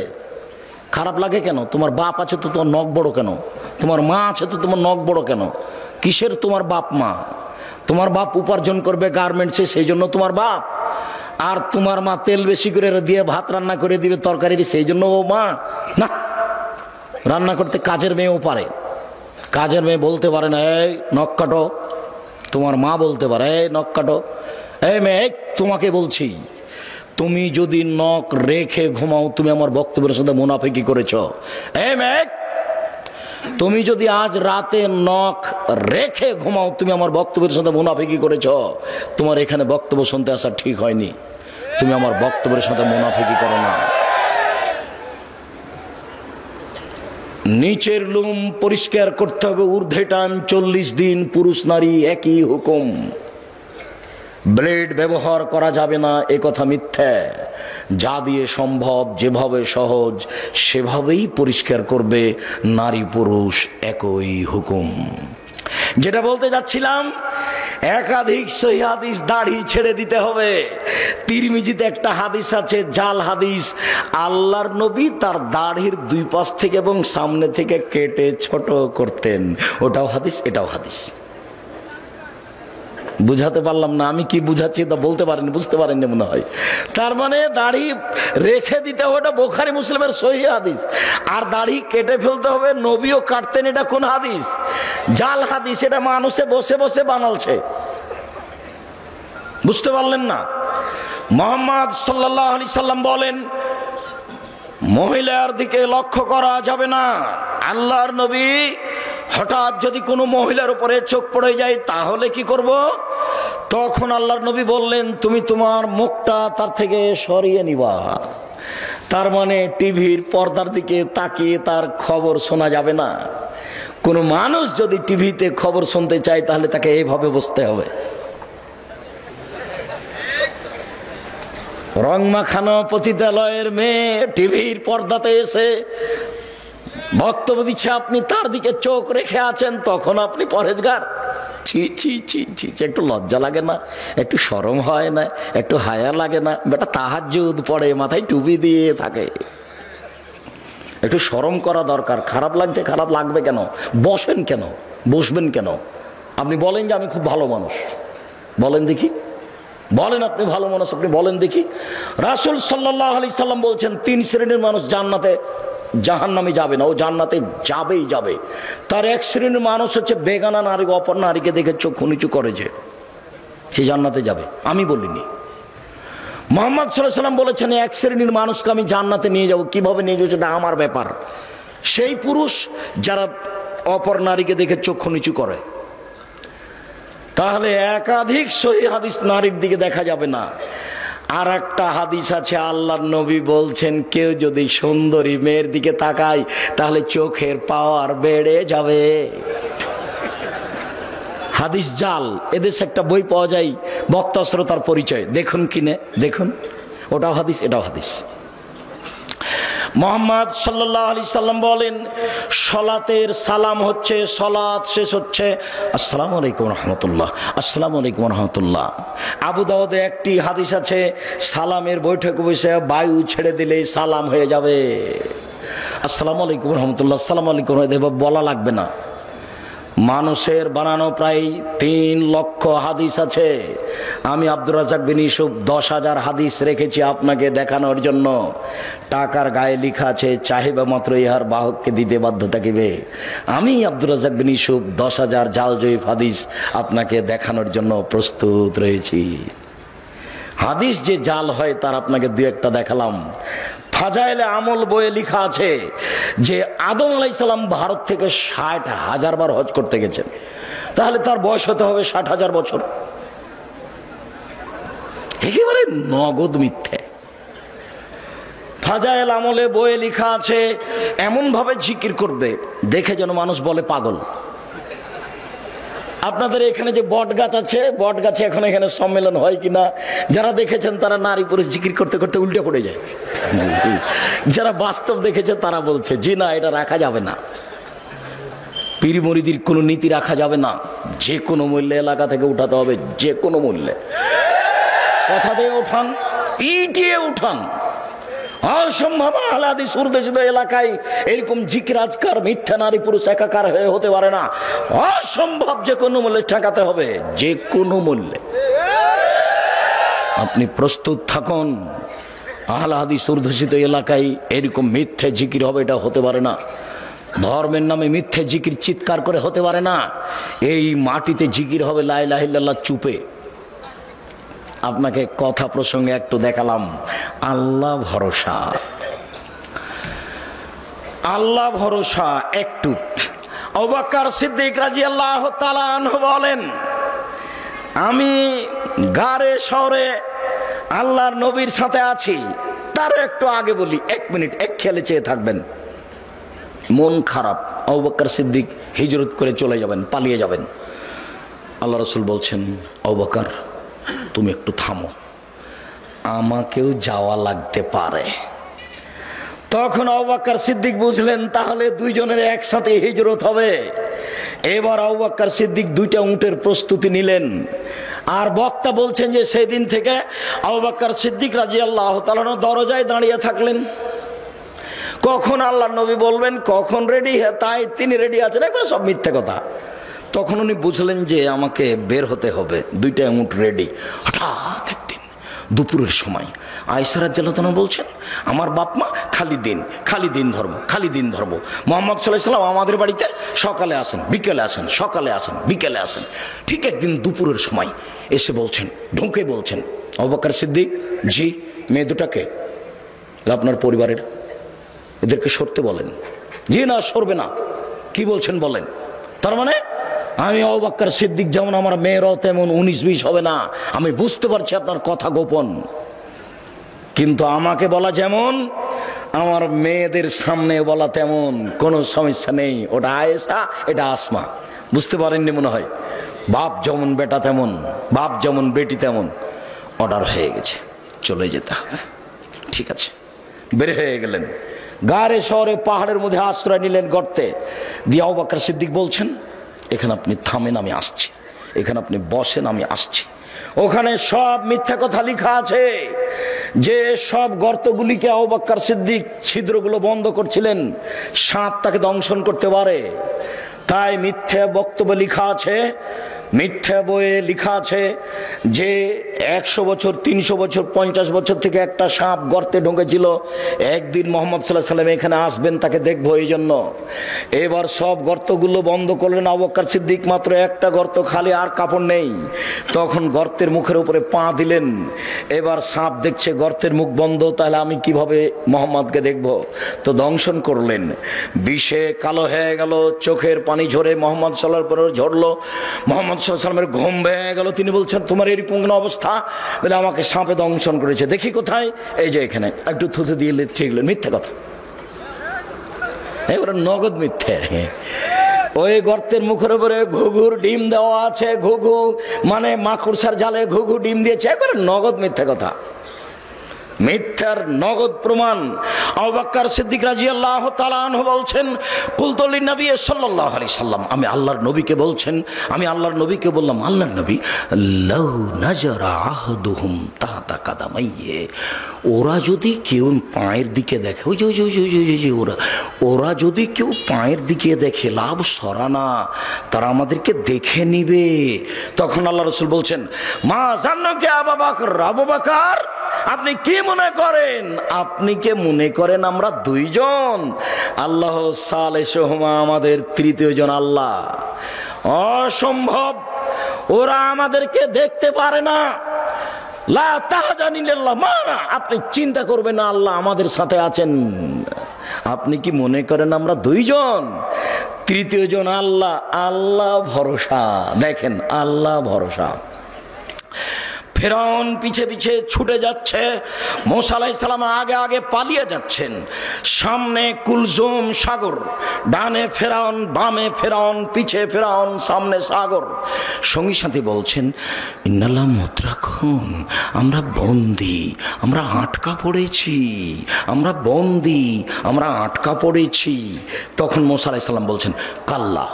খারাপ লাগে কেন? তোমার বাপ আছে তো তোমার নখ বড় কেন? তোমার মা আছে তো তোমার নখ বড় কেন? কিসের তোমার বাপ মা? তোমার বাপ উপার্জন করবে গার্মেন্টসে, সেই জন্য তোমার বাপ। আর তোমার মা তেল বেশি করে দিয়ে ভাত রান্না করে দিবে তরকারি, সেই জন্য ও মা না। রান্না করতে কাজের মেয়েও পারে। কাজের মেয়ে বলতে পারে না এই নখ কাটো? তোমার মা বলতে পারে এই নখ কাটো। এই মেয়ে, তোমাকে বলছি, তুমি যদি নখ রেখে ঘুমাও, তুমি আমার বক্তব্যের সাথে মুনাফিকি করেছ। এই মেয়ে, তুমি যদি আজ রাতে নখ রেখে ঘুমাও, তুমি আমার বক্তব্যের সাথে মুনাফিকি করেছ। তোমার এখানে বক্তব্য শুনতে আসা ঠিক হয়নি। তুমি আমার বক্তব্যের সাথে মুনাফিকি করো না। নিচের লোম পরিষ্কার করতে হবে, ঊর্ধ্বে টান 40 দিন। পুরুষ নারী একই হুকুম। ব্লেড ব্যবহার করা যাবে না, এ কথা মিথ্যা। যা দিয়ে সম্ভব, যেভাবে সহজ সেভাবেই পরিষ্কার করবে। নারী পুরুষ একই হুকুম। যেটা বলতে যাচ্ছিলাম, একাধিক সহিহ হাদিস, দাড়ি ছেড়ে দিতে হবে। তিরমিজিতে একটা হাদিস আছে, জাল হাদিস। আল্লাহর নবী তার দাড়ির দুই পাশ থেকে এবং সামনে থেকে কেটে ছোট করতেন। ওটাও হাদিস, এটাও হাদিস। বুঝাতে পারলাম না? আমি কি বুঝাচ্ছি তা বলতে পারেনি, বুঝতে পারেননি মনে হয়। তার মানে দাড়ি রেখে দিতে হবে, এটা বুখারী মুসলিমের সহিহ হাদিস। আর দাড়ি কেটে ফেলতে হবে, নবীও কাটতেন, এটা কোন হাদিস? জাল হাদিস। এটা মানুষে বসে বসে বানালছে। বুঝতে পারলেন না? মুহাম্মদ সাল্লাল্লাহু আলাইহি সাল্লাম বলেন, মহিলার দিকে লক্ষ্য করা যাবে না। আল্লাহর নবী হঠাৎ যদি কোনো মহিলার উপরে চোখ পড়ে যায় তাহলে কি করব? তখন আল্লাহর নবী বললেন, তুমি তোমার মুখটা তার থেকে সরিয়ে নিবা। তার মানে টিভির পর্দার দিকে তাকিয়ে তার খবর শোনা যাবে না। কোনো মানুষ যদি টিভিতে খবর শুনতে চায় তাহলে তাকে এইভাবে বসতে হবে। রং মাখানো পতিতালয়ের মেয়ে টিভির পর্দাতে এসে বক্তব্য দিচ্ছে, আপনি তার দিকে চোখ রেখে আছেন, তখন আপনি পরহেজগার? ছি ছি ছি ছি, একটু লজ্জা লাগে না? একটু শরম হয় না? একটু হায়া লাগে না? বেটা তাহাজ্জুদ পড়ে, মাথায় টুপি দিয়ে থাকে, একটু শরম করা দরকার। খারাপ লাগছে? খারাপ লাগবে কেন? বসেন কেন? বসবেন কেন? আপনি বলেন যে আমি খুব ভালো মানুষ, বলেন দেখি, বলেন আপনি ভালো মানুষ, আপনি বলেন দেখি। রাসূল সাল্লাল্লাহু আলাইহি সাল্লাম বলছেন, 3 শ্রেণীর মানুষ জান্নাতে, জাহান্নামে যাবে না, ও জান্নাতে যাবেই যাবে। তার এক শ্রেণীর মানুষ হচ্ছে বেগানা নারী, অপর নারীকে দেখে চক্ষু নিচু করে, যে সে জান্নাতে যাবে। আমি বলিনি, মুহাম্মদ সাল্লাল্লাহু আলাইহি সাল্লাম বলেছেন, এক শ্রেণীর মানুষকে আমি জান্নাতে নিয়ে যাব। কিভাবে নিয়ে যাবো সেটা আমার ব্যাপার। সেই পুরুষ যারা অপর নারীকে দেখে চক্ষু নিচু করে। তাহলে একাধিক সহিহ হাদিস, নারীর দিকে দেখা যাবে না। আর একটা হাদিস আছে, আল্লাহর নবী বলছেন, কেউ যদি সুন্দরী মেয়ের দিকে তাকায় তাহলে চোখের পাওয়ার বেড়ে যাবে। হাদিস জাল। এদেশে একটা বই পাওয়া যায়, বক্তা শ্রোতার পরিচয়, দেখুন কিনে, দেখুন। ওটাও হাদিস, এটাও হাদিস। মুহাম্মদ সাল্লাল্লাহু আলাইহি সাল্লাম বলেন, সালাতের সালাম হচ্ছে, সালাত শেষ হচ্ছে আসসালামু আলাইকুম রাহমাতুল্লাহ, আসসালামু আলাইকুম রাহমাতুল্লাহ। আবু দাউদে একটি হাদিস আছে, সালামের বৈঠকে বসে বায়ু ছেড়ে দিলেই সালাম হয়ে যাবে। আসসালামু আলাইকুম রাহমাতুল্লাহ, আসসালামু আলাইকুম বলা লাগবে না। মানুষের বানানো প্রায় 3 লক্ষ হাদিস আছে। আমি আব্দুর রাজ্জাক বিন ইউসুফ 10,000 হাদিস রেখেছি আপনাকে দেখানোর জন্য। টাকার গায়ে লেখা আছে, চাহিবা মাত্র ইহার বাহককে দিতে বাধ্য থাকিবে। আমি আব্দুর রাজ্জাক বিন ইউসুফ 10,000 জাল জয়ীফ হাদিস আপনাকে দেখানোর জন্য প্রস্তুত রয়েছি। হাদিস যে জাল হয় তার আপনাকে 2-1টা দেখালাম। ফাজাইলে আমল বইয়ে লেখা আছে যে আদম আলাইহিস সালাম ভারত থেকে 60,000 বার হজ করতে গেছেন। তাহলে তার বয়স হতে হবে 60,000 বছর। একেবারে নগদ মিথ্যে। ফাজাইল আমলে বইয়ে লেখা আছে এমন ভাবে জিকির করবে দেখে যেন মানুষ বলে পাগল। আপনাদের এখানে যে বট গাছ আছে, বট গাছে এখন এখানে সম্মেলন হয় কিনা, যারা দেখেছেন তারা নারী পুরুষ জিকির করতে করতে উল্টে পড়ে যায়। যারা বাস্তব দেখেছে তারা বলছে জি না, এটা রাখা যাবে না, পীর মুরিদির কোনো নীতি রাখা যাবে না, যে কোনো মূল্যে এলাকা থেকে উঠাতে হবে, যে কোনো মূল্যে। কথা দিয়ে উঠান, পিটিয়ে উঠান। অসম্ভব আহলে হাদিস উর্দুশিত এলাকায় এরকম জিকির আজকার মিথ্যা নারী পুরুষ একাকার হয়ে হতে পারে না। অসম্ভব, যে কোনো মূল্যে ঠেকাতে হবে, যে কোনো মূল্যে। আপনি প্রস্তুত থাকুন। আহলে হাদিস উর্দুশিত এলাকায় এরকম মিথ্যে জিকির হবে, এটা হতে পারে না। ধর্মের নামে মিথ্যে জিকির চিৎকার করে হতে পারে না। এই মাটিতে জিকির হবে লা ইলাহা ইল্লাল্লাহ চুপে। আপনাকে কথা প্রসঙ্গে একটু দেখালাম। আল্লাহ ভরসা, আল্লাহ ভরসা একটু। আবু বকর সিদ্দিক রাদিয়াল্লাহু তাআলা আনহু বলেন, আমি গারে শহরে আল্লাহর নবীর সাথে আছি। তার একটু আগে বলি, 1 মিনিট এক খেয়ালে চেয়ে থাকবেন। মন খারাপ, আবু বকর সিদ্দিক হিজরত করে চলে যাবেন, পালিয়ে যাবেন। আল্লাহ রাসূল বলছেন, আবু বকর তুমি একটু থামো, আমাকেও যাওয়া লাগতে পারে। তখন আবু বকর সিদ্দিক বুঝলেন তাহলে দুইজনের একসাথে হিজরত হবে। এবার আবু বকর সিদ্দিক 2টা উটের প্রস্তুতি নিলেন। আর বক্তা বলছেন যে সেদিন থেকে আবু বকর সিদ্দিক রাদিয়াল্লাহু তাআলা দরজায় দাঁড়িয়ে থাকলেন। কখন আল্লাহর নবী বলবেন, কখন রেডি, তাই তিনি রেডি আছেন, একবার সব মিথ্যে কথা। তখন উনি বুঝলেন যে আমাকে বের হতে হবে, 2টা উট রেডি। হঠাৎ একদিন দুপুরের সময় আয়েশা রাদিয়াল্লাহু তাআলা বলছেন, আমার বাপ মা খালি দিন ধর্ম, খালি দিন ধর্ম। মুহাম্মদ সাল্লাল্লাহু আলাইহি ওয়াসাল্লাম আমাদের বাড়িতে সকালে আসেন, বিকেলে আসেন, সকালে আসেন, বিকেলে আসেন। ঠিক একদিন দুপুরের সময় এসে বলছেন, ঢুকে বলছেন, আবু বকর সিদ্দিক, জি মেয়ে দুটাকে আপনার পরিবারের, এদেরকে সরতে বলেন। জি না, সরবে না। কি বলছেন বলেন? তার মানে আমি আবু বকর সিদ্দিক যেমন, আমার মেয়েরাও তেমন 19-20 হবে না। আমি বুঝতে পারছি আপনার কথা গোপন, কিন্তু আমাকে বলা যেমন, আমার মেয়েদের সামনে বলা তেমন, কোনো সমস্যা নেই। ওটা আয়েশা, এটা আসমা। বুঝতে পারেননি মনে হয়। বাপ যেমন বেটা তেমন, বাপ যেমন বেটি তেমন। অর্ডার হয়ে গেছে, চলে যেতে হবে। ঠিক আছে, বের হয়ে গেলেন। গারে শহরে পাহাড়ের মধ্যে আশ্রয় নিলেন, গর্তে। দিয়ে আবু বকর সিদ্দিক বলছেন, এখানে আপনি থামেন, আমি আসছি। এখানে আপনি বসেন, আমি আসছি। ওখানে সব মিথ্যা কথা লেখা আছে, যে সব গর্তগুলিকে আবু বকর সিদ্দিক ছিদ্রগুলো বন্ধ করছিলেন, সাপ তাকে দংশন করতে পারে। তাই মিথ্যা বক্তব্য লেখা আছে, মিথ্যা বইয়ে লেখা আছে যে 100 বছর, 300 বছর, 50 বছর থেকে একটা সাপ গর্তে ঢুকেছিল। একদিন মুহাম্মদ সাল্লাল্লাহু আলাইহি ওয়াসাল্লাম এখানে আসবেন, তাকে দেখবো এই জন্য। এবার সব গর্তগুলো বন্ধ করলেন আবু বকর সিদ্দিক, মাত্র একটা গর্ত খালি, আর কাপড় নেই। তখন গর্তের মুখের উপরে পা দিলেন। এবার সাপ দেখছে গর্তের মুখ বন্ধ, তাহলে আমি কিভাবে মুহাম্মদকে দেখবো? তো দংশন করলেন। বিষে কালো হয়ে গেল, চোখের পানি ঝরে মুহাম্মদ সাল্লাল্লাহু আলাইহি ওয়াসাল্লাম ঝরলো। মুহাম্মদ সাল্লাল্লাহু আলাইহি ওয়াসাল্লামের ঘুম ভেঙে গেল। তিনি বলছেন, তোমার এরকম কোন অবস্থা? বলে, আমাকে সাপে দংশন করেছে। দেখি কোথায়? এই যে এখানে। একটু থুতু দিয়ে ঠিকলেন। মিথ্যে কথা, এবারে নগদ মিথ্যে। ওই গর্তের মুখের উপরে ঘুঘুর ডিম দেওয়া আছে। ঘুঘু মানে মাকড়সার জালে ঘুঘু ডিম দিয়েছে, একবারে নগদ মিথ্যে কথা, মিথ্যার নগদ প্রমাণ। আবু বকর সিদ্দিক রাদিয়াল্লাহু তাআলা আনহু বলছেন, কুলতু লিন-নবী সাল্লাল্লাহু আলাইহি সাল্লাম, আমি আল্লাহর নবীকে বলছেন, আমি আল্লাহর নবীকে বললাম, আল্লাহর নবী, লাউ নাজারা আহদুহুম তাহতা কাদামাইয়ে, ওরা যদি কেউ পায়ের দিকে দেখে, ওই যে ওরা যদি কেউ পায়ের দিকে দেখে, লাভ সরানা, তারা আমাদেরকে দেখে নিবে। তখন আল্লাহ রাসূল বলছেন, মা জান্নাকে আবু বকর, আবু বকর আপনি কি মনে করেন? আপনি কে মনে করেন আমরা 2 জন? আল্লাহ সালেহুমা, আমাদের 3য় জন আল্লাহ। অসম্ভব, ওরা আমাদেরকে দেখতে পারে না। লা তাহজানিল্লাহ মানা, আপনি চিন্তা করবেন না, আল্লাহ আমাদের সাথে আছেন। আপনি কি মনে করেন আমরা 2 জন? 3য় জন আল্লাহ। আল্লাহ ভরসা, দেখেন আল্লাহ ভরসা। ফেরাউন পিছে পিছে ছুটে যাচ্ছে, মূসা আলাইহিস সালাম আগে আগে পালিয়ে যাচ্ছেন। সামনে কুলজুম সাগর, ডানে ফেরাউন, বামে ফেরাউন, পিছে ফেরাউন, সামনে সাগর। সঙ্গী সাথী বলছেন, ইন্নাল্লাহ মুদ্রাকুন, আমরা বন্দী, আমরা আটকা পড়েছি, আমরা বন্দী, আমরা আটকা পড়েছি। তখন মূসা আলাইহিস সালাম বলছেন, কাল্লা,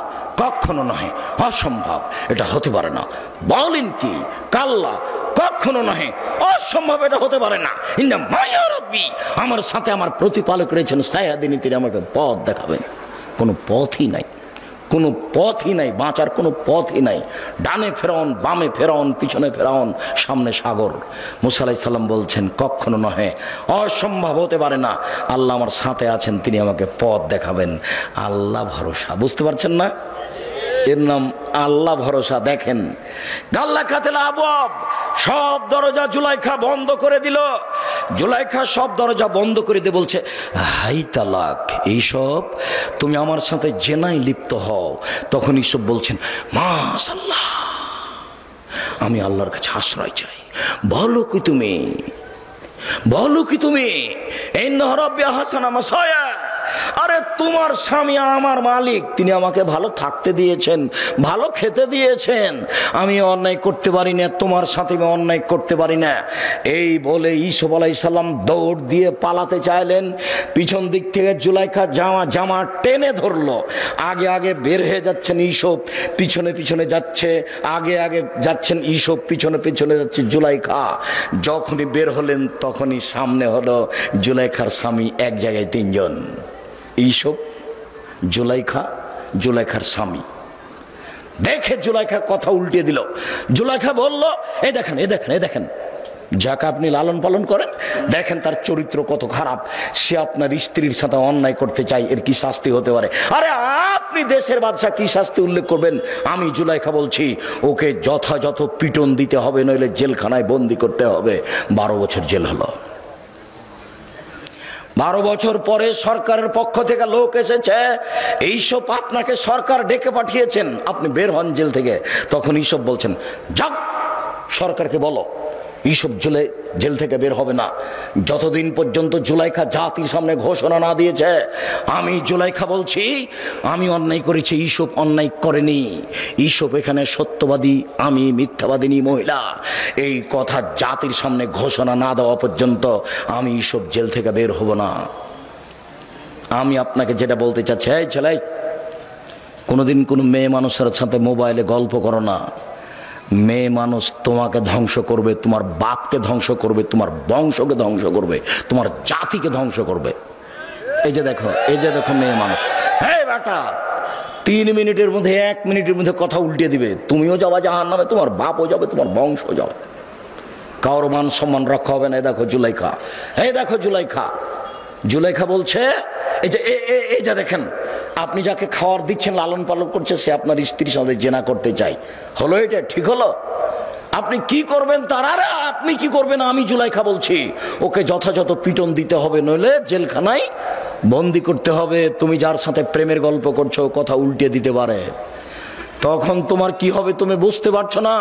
কখনো নয়, অসম্ভব, এটা হতে পারে না। বলেন কি? কাল্লা, কখনো নয়, অসম্ভব, এটা হতে পারে না। ইন্না মায়া রাব্বি, আমার সাথে আমার প্রতিপালক রয়েছেন, সায়াদিনী, তিনি আমাকে পথ দেখাবেন। কোনো পথই নাই, কোনো পথই নাই, বাঁচার কোনো পথই নাই। ডানে ফেরাউন, বামে ফেরাউন, পিছনে ফেরাউন, সামনে সাগর। মূসা আলাইহিস সালাম বলছেন, কখনো নহে, অসম্ভব, হতে পারে না। আল্লাহ আমার সাথে আছেন, তিনি আমাকে পথ দেখাবেন। আল্লাহ ভরসা, বুঝতে পারছেন না? এর নাম আল্লাহ ভরসা। দেখেন, গাল্লা খাতেলা আবওয়াব, সব দরজা জুলাইখা বন্ধ করে দিল। জুলাইখা সব দরজা বন্ধ করে দিয়ে বলছে, হাই তালাক, এইসব তুমি আমার সাথে জেনায় লিপ্ত হও। তখন ইসব বলছেন, মাশাআল্লাহ, আমি আল্লাহর কাছে আশ্রয় চাই। বলো কি তুমি, বলো কি তুমি, ইন্নাহু রাব্বি আহসানা মাসায়া, আরে তোমার স্বামী আমার মালিক, তিনি আমাকে ভালো থাকতে দিয়েছেন, ভালো খেতে দিয়েছেন, আমি অন্যায় করতে পারি না, তোমার সাথে আমি অন্যায় করতে পারি না। এই বলে ইউসুফ আলাইহিস সালাম দৌড় দিয়ে পালাতে চাইলেন। পিছন দিক থেকে জুলাইখা জামা টেনে ধরলো। আগে আগে বের হয়ে যাচ্ছেন ইউসুফ, পিছনে পিছনে যাচ্ছে, আগে আগে যাচ্ছেন ইউসুফ, পিছনে পিছনে যাচ্ছে জুলাইখা। যখনই বের হলেন তখনই সামনে হলো জুলাইখার স্বামী, এক জায়গায় তিনজন, ইউসুফ, জুলাইখা, জুলাইখার স্বামী। দেখে জুলাইখা কথা উল্টে দিল। জুলাইখা বলল, এই দেখেন, এই দেখেন, এই দেখেন, যাকে আপনি লালন পালন করেন, দেখেন তার চরিত্র কত খারাপ, সে আপনার স্ত্রীর সাথে অন্যায় করতে চাই, এর কি শাস্তি হতে পারে? আরে আপনি দেশের বাদশা, কি শাস্তি উল্লেখ করবেন? আমি জুলাইখা বলছি, ওকে যথাযথ পিটন দিতে হবে, নইলে জেলখানায় বন্দি করতে হবে। 12 বছর জেল হলো। 12 বছর পরে সরকারের পক্ষ থেকে লোক এসেছে, এইসব আপনাকে সরকার ডেকে পাঠিয়েছেন, আপনি বের হন জেল থেকে। তখন এইসব বলছেন, যাক, সরকারকে বলো এইসব জেল থেকে বের হবে না যতদিন পর্যন্ত জুলাইখা জাতির সামনে ঘোষণা না দিয়েছে। আমি জুলাইখা বলছি, আমি অন্যায় করেছি, এইসব অন্যায় করেনি। এইসব এখানে সত্যবাদী, আমি মিথ্যাবাদিনী মহিলা। এই কথা জাতির সামনে ঘোষণা না দেওয়া পর্যন্ত আমি এইসব জেল থেকে বের হব না। আমি আপনাকে যেটা বলতে চাচ্ছি, এই ছেলে, কোনোদিন কোনো মেয়ে মানুষের সাথে মোবাইলে গল্প করো না। মেয়ে মানুষ তোমাকে ধ্বংস করবে, তোমার বাপকে ধ্বংস করবে, তোমার বংশকে ধ্বংস করবে, তোমার জাতিকে ধ্বংস করবে। এই যে দেখো, এই যে দেখো মেয়ে মানুষ, হ্যাঁ বেটা, 3 মিনিটের মধ্যে, 1 মিনিটের মধ্যে কথা উল্টে দিবে। তুমিও যাবা জাহান্নামে, তোমার বাপও যাবে, তোমার বংশ যাবে, কারোর মান সম্মান রক্ষা হবে না। এই দেখো জুলাইখা, এই দেখো জুলাইখা। জুলাইখা বলছে, এই যে দেখেন, আপনি যাকে খাওয়ার দিচ্ছেন, লালন পালন করছে, সে আপনার স্ত্রীর সাথে জেনা করতে চাই। হলো এটা? ঠিক হলো? আপনি কি করবেন তার? আরে আপনি কি করবেন? আমি জুলাইখা বলছি, ওকে যথাযথ পিটন দিতে হবে, নইলে জেলখানায় বন্দি করতে হবে। তুমি যার সাথে প্রেমের গল্প করছো, কথা উল্টে দিতে পারে। তখন তোমার কি হবে তুমি বুঝতে পারছো না।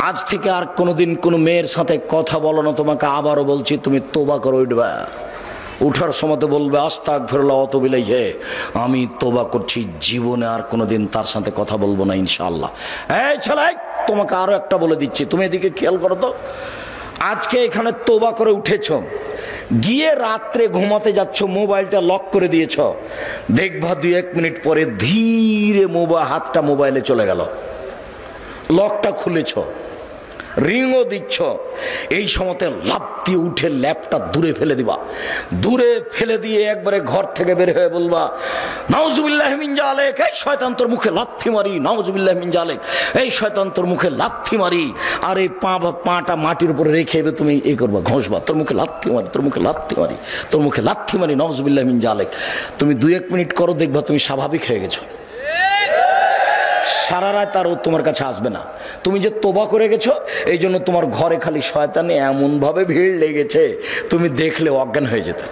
আজ থেকে আর কোনোদিন কোনো মেয়ের সাথে কথা বলো না। তোমাকে আবারও বলছি, তুমি তোবা করে উঠবা। উঠার সময় বলবে, আস্তাগফিরুল্লাহ ওয়া আতুবু ইলাইহি, আমি তোবা করছি, জীবনে আর কোনোদিন তার সাথে কথা বলবো না ইনশাআল্লাহ। এই ছেলে, তোমাকে আরো একটা বলে দিচ্ছি, তুমি এদিকে খেয়াল করো তো। আজকে এখানে তোবা করে উঠেছ, গিয়ে রাত্রে ঘুমাতে যাচ্ছ, মোবাইলটা লক করে দিয়েছ, দেখবা 2-1 মিনিট পরে ধীরে হাতটা মোবাইলে চলে গেল, লকটা খুলেছ, রিংও দিচ্ছ। এই সময়তে লাফ দিয়ে উঠে ল্যাপটা দূরে ফেলে দিবা। দূরে ফেলে দিয়ে একবারে ঘর থেকে বের হয়ে বলবা, নাউজুবিল্লাহি মিন জালিক, এই শয়তান তোর মুখে লাথি মারি, নাউজুবিল্লাহি মিন জালিক, এই শয়তান তোর মুখে লাথি মারি। আর এই পাটা মাটির উপরে রেখে তুমি এই করবা, ঘষবা, তোর মুখে লাথি মারি, তোর মুখে লাথি মারি, তোর মুখে লাথি মারি, নাউজুবিল্লাহি মিন জালিক। তুমি 2-1 মিনিট করো, দেখবা তুমি স্বাভাবিক হয়ে গেছো। সারা রাত আর তোমার কাছে আসবে না। তুমি যে তোবা করে গেছো, এই জন্য তোমার ঘরে খালি শয়তানে এমন ভাবে ভিড় লেগেছে, তুমি দেখলে অজ্ঞান হয়ে যেতে।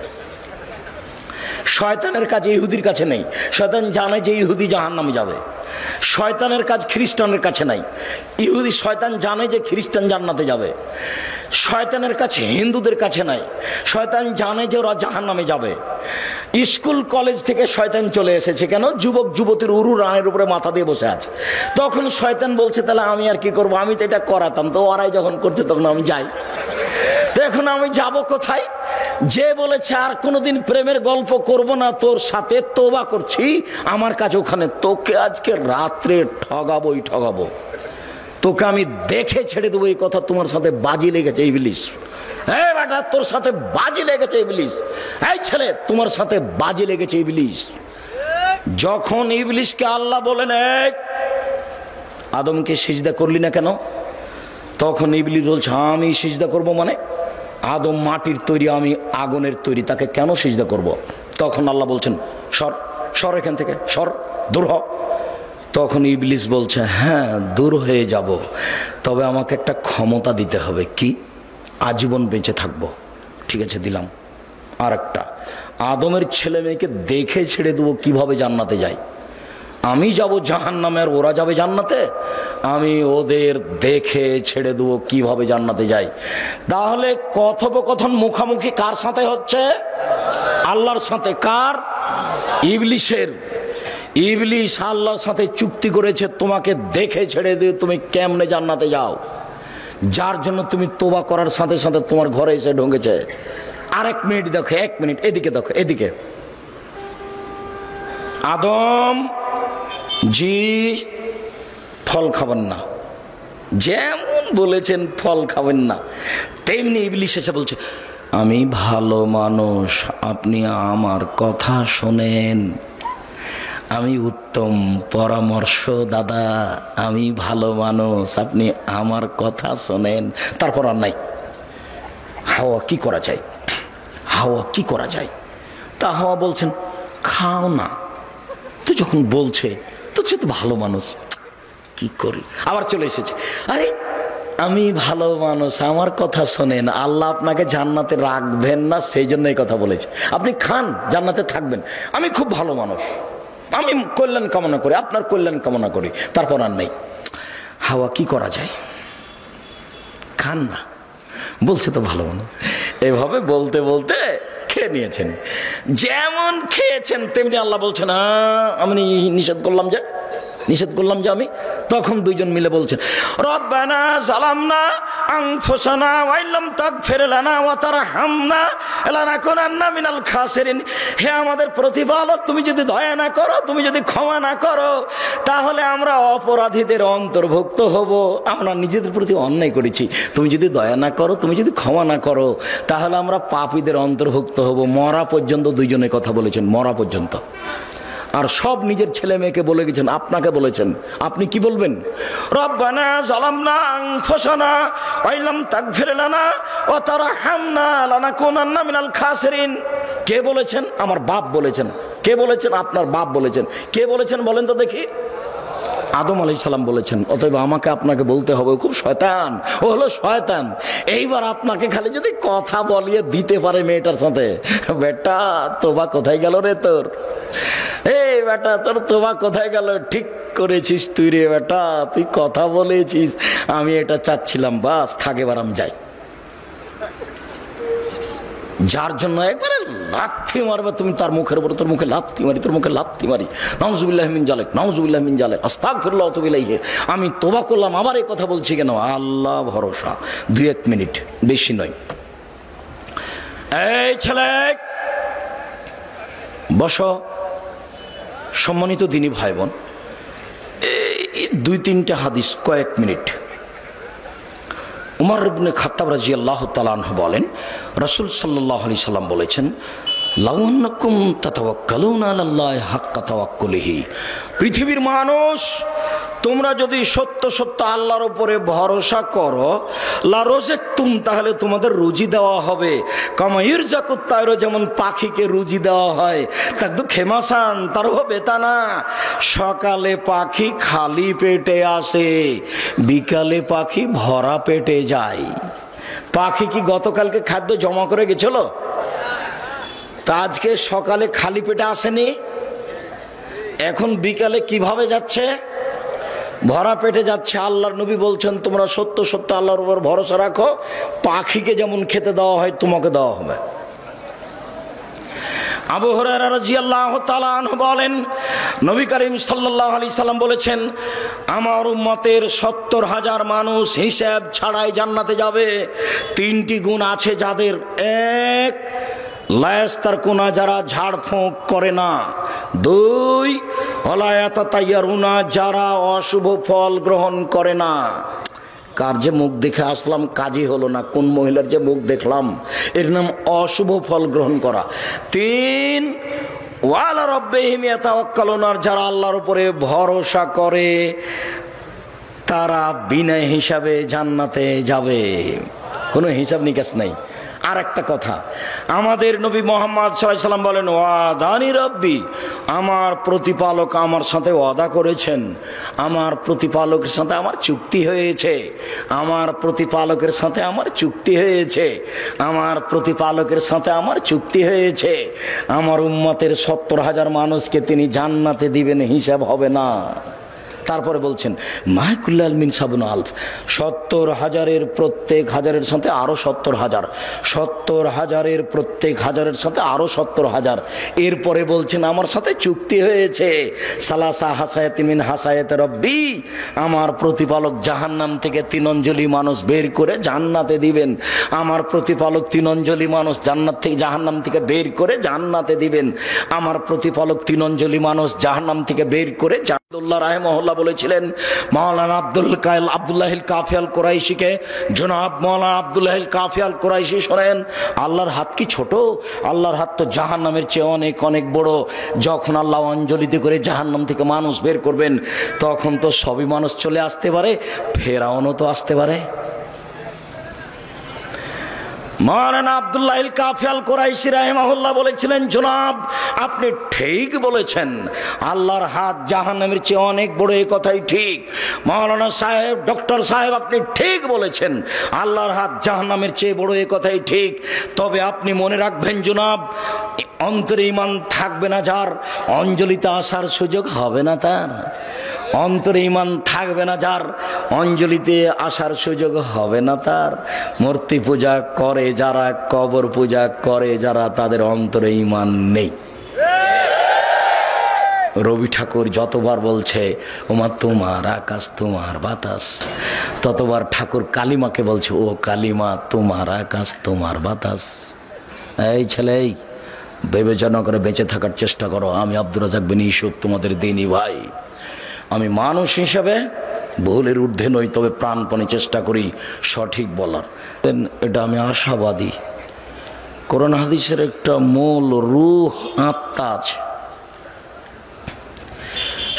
শয়তানের কাজ ইহুদির কাছে নেই। শয়তান জানে যে ইহুদি জাহান্নামে যাবে। শয়তানের কাজ খ্রিস্টানের কাছে নাই। শয়তান জানে যে খ্রিস্টান জান্নাতে যাবে। শয়তানের কাছে হিন্দুদের কাছে নাই। শয়তান জানে যে ওরা জাহান্নামে যাবে। স্কুল কলেজ থেকে শয়তান চলে এসেছে কেন? যুবক যুবতীর উরু রানের উপরে মাথা দিয়ে বসে আছে। তখন শয়তান বলছে তাহলে আমি আর কি করবো, আমি তো এটা করাতাম, তো ওরাই যখন করছে তখন আমি যাই, তো এখন আমি যাব কোথায়? যে বলেছে আর কোনোদিন প্রেমের গল্প করব না তোর সাথে, তওবা করছি, আমার কাছে ওখানে তোকে আজকে রাত্রে ঠগাবোই ঠগাবো, তোকে আমি দেখে ছেড়ে দেবো। এই কথা তোমার সাথে বাজি লেগেছে ইবলিস। এই বেটা তোর সাথে বাজি লেগেছে ইবলিস। এই ছেলে তোমার সাথে বাজি লেগেছে ইবলিস। যখন ইবলিসকে আল্লাহ বলেন এই আদমকে সিজদা করলি না কেন, তখন ইবলিস বলছে আমি সিজদা করব মানে? আদম মাটির তৈরি, আমি আগুনের তৈরি, তাকে কেন সিজদা করব? তখন আল্লাহ বলছেন সর সর এখান থেকে, সর, দূর হ। তখন ইবলিস বলছে হ্যাঁ দূর হয়ে যাব, তবে আমাকে একটা ক্ষমতা দিতে হবে। কি? আজীবন বেঁচে থাকবো। ঠিক আছে দিলাম। আর একটা, আদমের ছেলে মেয়েকে দেখে ছেড়ে দেবো কিভাবে জান্নাতে যায়। আমি যাব জাহান্নামে আর ওরা যাবে জান্নাতে, আমি ওদের দেখে ছেড়ে দেবো কিভাবে জান্নাতে যায়। তাহলে কথোপকথন মুখামুখি কার সাথে হচ্ছে? আল্লাহর সাথে। কার? ইবলিসের। ইবলিস আল্লাহর সাথে চুক্তি করেছে তোমাকে দেখে ছেড়ে দিয়ে তুমি কেমনে জান্নাতে যাও, যার জন্য তুমি তওবা করার সাথে সাথে তোমার ঘরে এসে ঢুকেছে। আর 1 মিনিট দেখো, 1 মিনিট এদিকে দেখো, এদিকে। আদম জি ফল খাবেন না, যেমন বলেছেন ফল খাবেন না, তেমনি ইবলিস এসে বলছে আমি ভালো মানুষ, আপনি আমার কথা শোনেন, আমি উত্তম পরামর্শদাতা, আমি ভালো মানুষ, আপনি আমার কথা শোনেন। তারপর আর নাই। হাওয়া কি করা যায়? হাওয়া কি করা যায়? তা হাওয়া বলছেন খাও না। তো যখন বলছে তো সে তো ভালো মানুষ, কি করি? আবার চলে এসেছে, আরে আমি ভালো মানুষ, আমার কথা শোনেন, আল্লাহ আপনাকে জান্নাতে রাখবেন না সেই জন্য এই কথা বলেছে, আপনি খান জান্নাতে থাকবেন, আমি খুব ভালো মানুষ, আমি কল্যাণ কামনা করি, আপনার কল্যাণ কামনা করি। তারপর আর নেই। হাওয়া কি করা যায়? খান না, বলছে তো ভালো মানুষ। এভাবে বলতে বলতে খেয়ে নিয়েছেন। যেমন খেয়েছেন তেমনি আল্লাহ বলছেন আমি নিষেধ করলাম যে আমি। তখন দুইজন মিলে বলছেন রব্বানা জালামনা আনফুসানা ওয়া ইল্লাম তাগফির লানা ওয়া তারহামনা লানাকুনান্না মিনাল খাসিরিন। হে আমাদের প্রতিপালক, তুমি যদি দয়া না করো, তুমি যদি ক্ষমা না করো, তাহলে আমরা অপরাধীদের অন্তর্ভুক্ত হব। আমরা নিজেদের প্রতি অন্যায় করেছি, তুমি যদি দয়া না করো, তুমি যদি ক্ষমা না করো, তাহলে আমরা পাপীদের অন্তর্ভুক্ত হব। মরা পর্যন্ত দুইজনে কথা বলেছেন, মরা পর্যন্ত। আর সব নিজের ছেলে মেয়েকে বলে গেছেন, আপনাকে বলেছেন, আপনি কি বলবেন? রব্বানা জালামনা আনফুসানা ওয়া ইল্লাম তাগফির লানা ওয়া তারহামনা লানাকুনান্না মিনাল খাসিরিন। কে বলেছেন? আমার বাপ বলেছেন। কে বলেছেন? আপনার বাপ বলেছেন। কে বলেছেন বলেন তো দেখি? আদম আলাইহিস সালাম বলেছেন। অতএব আমাকে আপনাকে বলতে হবে ও খুব শয়তান, ও হলো শয়তান। এইবার আপনাকে খালি যদি কথা বলিয়ে দিতে পারে মেয়েটার সাথে, বেটা তোবা কোথায় গেল রে তোর, এই বেটা তোর তোবা কোথায় গেল, ঠিক করেছিস তুই রে বেটা, তুই কথা বলেছিস, আমি এটা চাচ্ছিলাম, বাস থাক এবার আমি যাই। যার জন্য একবারে লাথি মারবে তুমি তার মুখের উপর, তোর মুখে লাথি মারি, তোর মুখে লাথি মারি, নাউজুবিল্লাহ মিন জালিক, নাউজুবিল্লাহ মিন জালিক, আস্তাগফিরুল্লাহ ওয়া আতুবু ইলাইহি। আমি তওবা করলাম, আবার এই কথা বলছি কেন? আল্লাহ ভরসা। 2-1 মিনিট, বেশি নয়। এই ছেলে বসো। সম্মানিত দিনী ভাই বোন, এই 2-3টা হাদিস, কয়েক মিনিট। উমর ইবনে খাত্তাব রাদিয়াল্লাহু তাআলা আনহু বলেন, রাসূল সাল্লাল্লাহু আলাইহি সাল্লাম বলেছেন, লাউ আন্নাকুম তাতাওয়াক্কালুনা আলাল্লাহি হাক্কা তাওয়াক্কুলিহি। পৃথিবীর মানুষ, তোমরা যদি সত্য সত্য আল্লাহর উপরে ভরসা করো, লা রাযাকতুম, তাহলে তোমাদের রুজি দেওয়া হবে। কামা ইরযাকুত তায়র, যেমন পাখিকে রুজি দেওয়া হয়। তাকদু খেমাসান তারহ বেতানা, সকালে পাখি খালি পেটে আসে, বিকালে পাখি ভরা পেটে যায়। পাখি কি গতকালকে খাদ্য জমা করে গেছিল? তা আজকে সকালে খালি পেটে আসেনি, এখন বিকালে কিভাবে যাচ্ছে? ভরা পেটে যাচ্ছে। আল্লাহর নবী বলছেন তোমরা সত্য সত্য আল্লাহর উপর ভরসা রাখো, পাখিকে যেমন খেতে দেওয়া হয় তোমাকে দেওয়া হবে। আবু হুরায়রা রাদিয়াল্লাহু তাআলা আনহু বলেন, নবী করিম সাল্লাল্লাহু আলাইহি সাল্লাম বলেছেন, আমার উম্মতের ৭০,০০০ মানুষ হিসাব ছাড়াই জান্নাতে যাবে। ৩টি গুণ আছে যাদের। এক, লায়াস্তার কোনা, যারা ঝাড়ফুঁক করে না। ২, ওয়ালায়াতাতাইয়ারুনা, যারা অশুভ ফল গ্রহণ করে না। কার যে মুখ দেখে আসলাম কাজই হলো না, কোন মহিলার যে মুখ দেখলাম, এর নাম অশুভ ফল গ্রহণ করা। ৩, ওয়ালা রাব্বিহিম ইয়াতাওয়াক্কালুন, যারা আল্লাহর উপরে ভরসা করে তারা বিনা হিসাবে জান্নাতে যাবে, কোনো হিসাব নিকাশ নাই। আর একটা কথা, আমাদের নবী মুহাম্মদ সাল্লাল্লাহু আলাইহি সাল্লাম বলেন, ওয়াদানি রব্বি, আমার প্রতিপালক আমার সাথে ওয়াদা করেছেন, আমার প্রতিপালকের সাথে আমার চুক্তি হয়েছে, আমার প্রতিপালকের সাথে আমার চুক্তি হয়েছে, আমার প্রতিপালকের সাথে আমার চুক্তি হয়েছে, আমার উম্মতের ৭০,০০০ মানুষকে তিনি জান্নাতে দিবেন, হিসাব হবে না। তারপরে বলছেন মাহকুল্লাল মিন সাবুন আলফ, ৭০,০০০-এর প্রত্যেক হাজারের সাথে আরো ৭০,০০০, ৭০,০০০-এর প্রত্যেক হাজারের সাথে আরো ৭০,০০০। এরপরে বলছেন আমার সাথে চুক্তি হয়েছে, সালাসা হাসায়াতি মিন হাসায়াতি রব্বি, আমার প্রতিপালক জাহান্নাম থেকে ৩ অঞ্জলি মানুষ বের করে জান্নাতে দিবেন, আমার প্রতিপালক ৩ অঞ্জলি মানুষ জান্নাত থেকে জাহান্নাম থেকে বের করে জান্নাতে দিবেন, আমার প্রতিপালক ৩ অঞ্জলি মানুষ জাহান্নাম থেকে বের করে। আব্দুল্লাহ রাহিমাহুল্লাহ বলেছিলেন, মাওলানা আব্দুল্লাহিল কাফি আল কুরাইশিকে, জনাব মাওলানা আব্দুল্লাহিল কাফি আল কুরাইশি শোনেন, আল্লাহর হাত কি ছোট? আল্লাহর হাত তো জাহান্নামের চেয়ে অনেক অনেক বড়। যখন আল্লাহ অঞ্জলিতে করে জাহান্নাম থেকে মানুষ বের করবেন, তখন তো সবই মানুষ চলে আসতে পারে, ফেরাউনও তো আসতে পারে। মাওলানা আব্দুল্লাহিল কাফি আল কুরাইশি রাহিমাহুল্লাহ বলেছিলেন, জনাব আপনি ঠিক বলেছেন, আল্লাহর হাত জাহান্নামের চেয়ে অনেক বড়, এই কথাই ঠিক। মাওলানা সাহেব, ডক্টর সাহেব, আপনি ঠিক বলেছেন, আল্লাহর হাত জাহান্নামের চেয়ে বড়, এই কথাই ঠিক। তবে আপনি মনে রাখবেন জনাব, অন্তরে ঈমান থাকবে না যার, অঞ্জলিতে আসার সুযোগ হবে না তার। অন্তরে ঈমান থাকবে না যার, অঞ্জলিতে আসার সুযোগ হবে না তার। মূর্তি পূজা করে যারা, কবর পূজা করে যারা, তাদের অন্তরে ঈমান নেই। রবি ঠাকুর যতবার বলছে ওমা তোমার আকাশ তোমার বাতাস, ততবার ঠাকুর কালিমাকে বলছে, ও কালিমা তোমার আকাশ তোমার বাতাস। এই ছেলে, বিবেচনা করে বেঁচে থাকার চেষ্টা করো। আমি আব্দুর রাজ্জাক বিন ইউসুফ, তোমাদের দিনী ভাই। আমি মানুষ হিসাবে ভুলের ঊর্ধ্বে নই, তবে প্রাণপণে চেষ্টা করি সঠিক বলার। এটা আমি আশাবাদী। কোরআন হাদিসের একটা মূল রূহ, আত্মা আছে,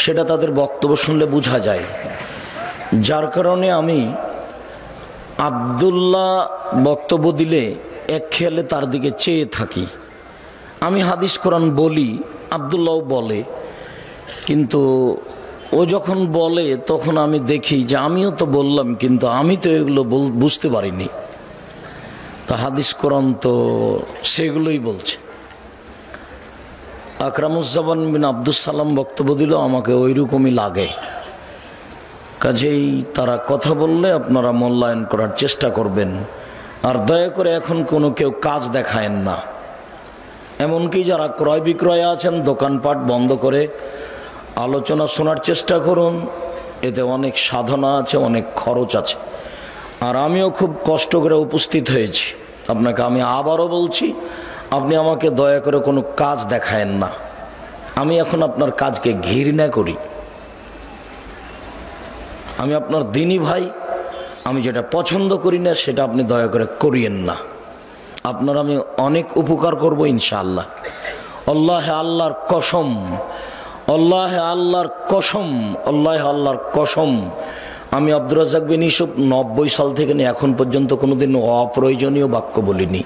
সেটা তাদের বক্তব্য শুনলে বোঝা যায়। যার কারণে আমি আব্দুল্লাহ বক্তব্য দিলে এক খেয়ালে তার দিকে চেয়ে থাকি। আমি হাদিস কোরআন বলি, আব্দুল্লাহও বলে, কিন্তু ও যখন বলে তখন আমি দেখি যে আমিও তো বললাম, কিন্তু আমি তো এগুলো বুঝতে পারিনি। তা হাদিস কোরআন তো সেগুলোই বলছে। আকরামুজ্জামান বিন আব্দুস সালাম বক্তব্য দিল, আমাকে ওই রকমই লাগে। কাজেই তারা কথা বললে আপনারা মূল্যায়ন করার চেষ্টা করবেন, আর দয়া করে এখন কোনো কেউ কাজ দেখায়েন না। এমনকি যারা ক্রয় বিক্রয় আছেন, দোকানপাট বন্ধ করে আলোচনা শোনার চেষ্টা করুন। এতে অনেক সাধনা আছে, অনেক খরচ আছে। আর আমিও খুব কষ্ট করে উপস্থিত হয়েছি। আপনাকে আমি আবারও বলছি, আপনি আমাকে দয়া করে কোনো কাজ দেখায়েন না। আমি এখন আপনার কাজকে ঘৃণা করি। আমি আপনার দিনী ভাই, আমি যেটা পছন্দ করি না সেটা আপনি দয়া করে করিয়েন না। আপনার আমি অনেক উপকার করব ইনশাআল্লাহ। আল্লাহে আল্লাহর কসম, আল্লাহে আল্লাহর কসম, আল্লাহে আল্লাহর কসম, আমি আব্দুর রাজ্জাক বিন ইউসুফ 90 সাল থেকে নিয়ে এখন পর্যন্ত কোনোদিন অপ্রয়োজনীয় বাক্য বলিনি।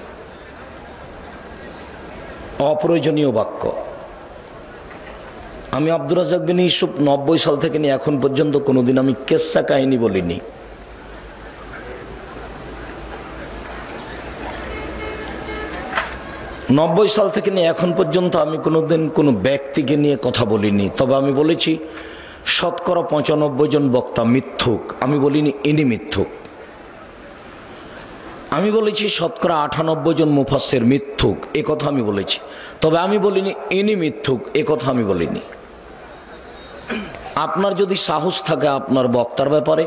অপ্রয়োজনীয় বাক্য আমি আব্দুর রাজ্জাক বিন ইউসুফ 90 সাল থেকে নিয়ে এখন পর্যন্ত কোনোদিন আমি কেসা কাহিনী বলিনি। 90 সাল থেকে নিয়ে এখন পর্যন্ত আমি কোনোদিন কোনো ব্যক্তিকে নিয়ে কথা বলিনি, তবে আমি বলেছি শতকরা 95 জন বক্তা মিথ্যুক। আমি বলিনি ইনি মিথ্যুক। আমি বলেছি শতকরা 98 জন মুফাসসির মিথ্যুক, এ কথা আমি বলেছি, তবে আমি বলিনি ইনি মিথ্যুক, এ কথা আমি বলিনি। আপনার যদি সাহস থাকে আপনার বক্তার ব্যাপারে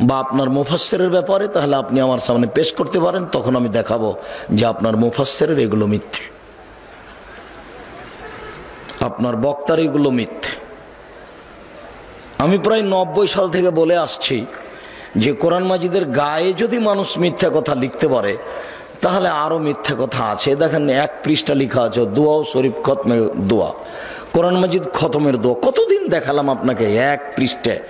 বা আপনার মুফাসসিরের ব্যাপারে, তাহলে আপনি আমার সামনে পেশ করতে পারেন, তখন আমি দেখাবো যে আপনার মুফাসসিরের এগুলো মিথ্যে, আপনার বক্তার এগুলো মিথ্যে। আমি প্রায় 90 সাল থেকে বলে আসছি যে কোরআন মাজিদের গায়ে যদি মানুষ মিথ্যা কথা লিখতে পারে তাহলে আরো মিথ্যা কথা আছে। দেখেন 1 পৃষ্ঠা লেখা আছে দোয়া শরীফ খতমের দোয়া, কোরআন মাজিদ খতমের দোয়া। কতদিন দেখালাম আপনাকে 1 পৃষ্ঠায়।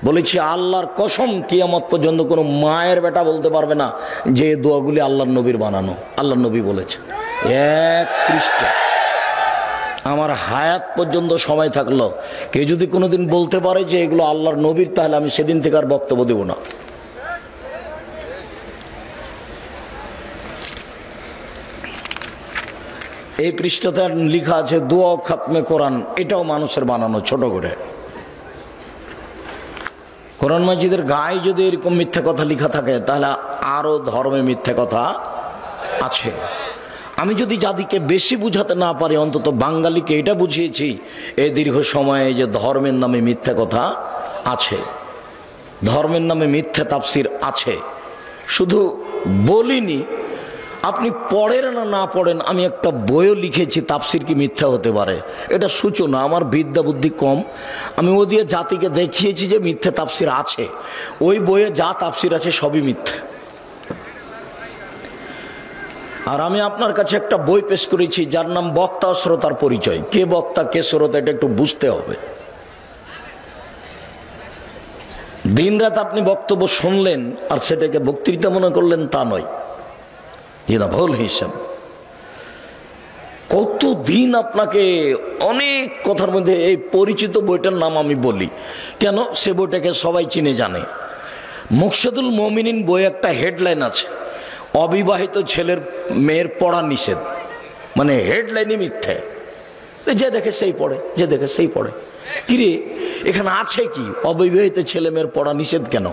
বলেছি আল্লাহর কসম কিয়ামত পর্যন্ত কোনো মায়ের বেটা বলতে পারবে না যে এই দোয়াগুলি আল্লাহর নবীর বানানো, আল্লাহর নবী বলেছে। 1 পৃষ্ঠা আমার হায়াত পর্যন্ত সময় থাকলো কেউ যদি কোনোদিন বলতে পারে যে এগুলো আল্লাহর নবীর, তাহলে আমি সেদিন থেকে আর বক্তব্য দেব না। এই পৃষ্ঠাতে লেখা আছে দোয়া খাতমে কোরআন, এটাও মানুষের বানানো ছোট করে। কোরআন মাজিদের গায়ে যদি এরকম মিথ্যা কথা লেখা থাকে তাহলে আরো ধর্মে মিথ্যা কথা আছে। আমি যদি জাতিকে বেশি বুঝাতে না পারি, অন্তত বাঙালিকে এটা বুঝিয়েছি এই দীর্ঘ সময়ে যে ধর্মের নামে মিথ্যা কথা আছে, ধর্মের নামে মিথ্যা তাফসির আছে। শুধু বলিনি, আপনি পড়েন না পড়েন, আমি একটা বইও লিখেছি তাফসির কি মিথ্যা হতে পারে, এটা সূচনা। আমার বিদ্যা বুদ্ধি কম, আমি ও দিয়ে জাতিকে দেখিয়েছি যে মিথ্যা তাফসির আছে। ওই বইয়ে যা তাফসির আছে সবই মিথ্যা। আর আমি আপনার কাছে একটা বই পেশ করেছি যার নাম বক্তা শ্রোতার পরিচয়। কে বক্তা কে শ্রোতা এটা একটু বুঝতে হবে। দিনরাত আপনি বক্তব্য শুনলেন আর সেটাকে বক্তৃতা মনে করলেন তা নয়, যেটা ভুল হিসাব। কতদিন আপনাকে অনেক কথার মধ্যে এই পরিচিত বইটার নাম আমি বলি কেন, সে বইটাকে সবাই চিনে জানে। মুকশিদুল মুমিনিন বই একটা হেডলাইন আছে, অবিবাহিত ছেলের মেয়ের পড়া নিষেধ, মানে হেডলাইনই মিথ্যে। যে দেখে সেই পড়ে, যে দেখে সেই পড়ে। কিরে এখানে আছে কি অবিবাহিত ছেলে মেয়ের পড়া নিষেধ কেন?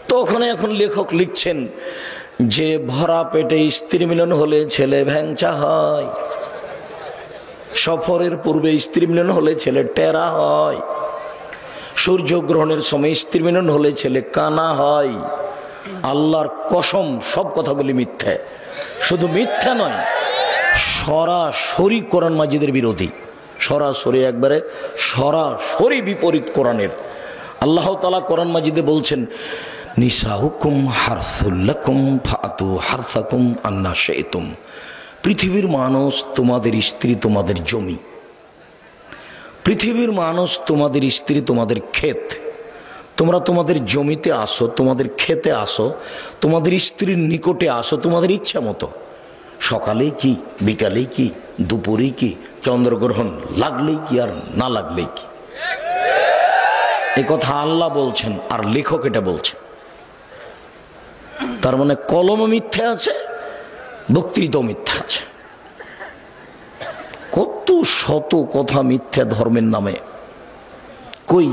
তো ওখানে এখন লেখক লিখছেন যে ভরা পেটে স্ত্রী মিলন হলে ছেলে ভ্যাংচা হয়, সফরের পূর্বে স্ত্রী মিলন হলে ছেলে টেরা হয়, সূর্যগ্রহণের সময় স্ত্রী মিলন হলে ছেলে কানা হয়। আল্লাহর কসম সব কথাগুলি মিথ্যে। শুধু মিথ্যা নয়, সরাসরি কোরআন মাজিদের বিরোধী, সরাসরি একবারে সরাসরি বিপরীত কোরআনের। আল্লাহ তাআলা কোরআন মাজিদে বলছেন নিসাউকুম হারসুল লাকুম ফাতু হারসাকুম আন্না শাইতুম। পৃথিবীর মানুষ তোমাদের স্ত্রী তোমাদের জমি, পৃথিবীর মানুষ তোমাদের স্ত্রী তোমাদের ক্ষেত। তোমরা তোমাদের জমিতে আসো, তোমাদের খেতে আসো, তোমাদের স্ত্রীর নিকটে আসো তোমাদের ইচ্ছা মতো। সকালেই কি, বিকালেই কি, দুপুরেই কি, চন্দ্রগ্রহণ লাগলেই কি আর না লাগলেই কি। এই কথা আল্লাহ বলছেন আর লেখক এটা বলছেন। তার মানে কলম মিথ্যা আছে, বক্তৃতা মিথ্যা আছে। কত শত কথা মিথ্যা ধর্মের নামে। কই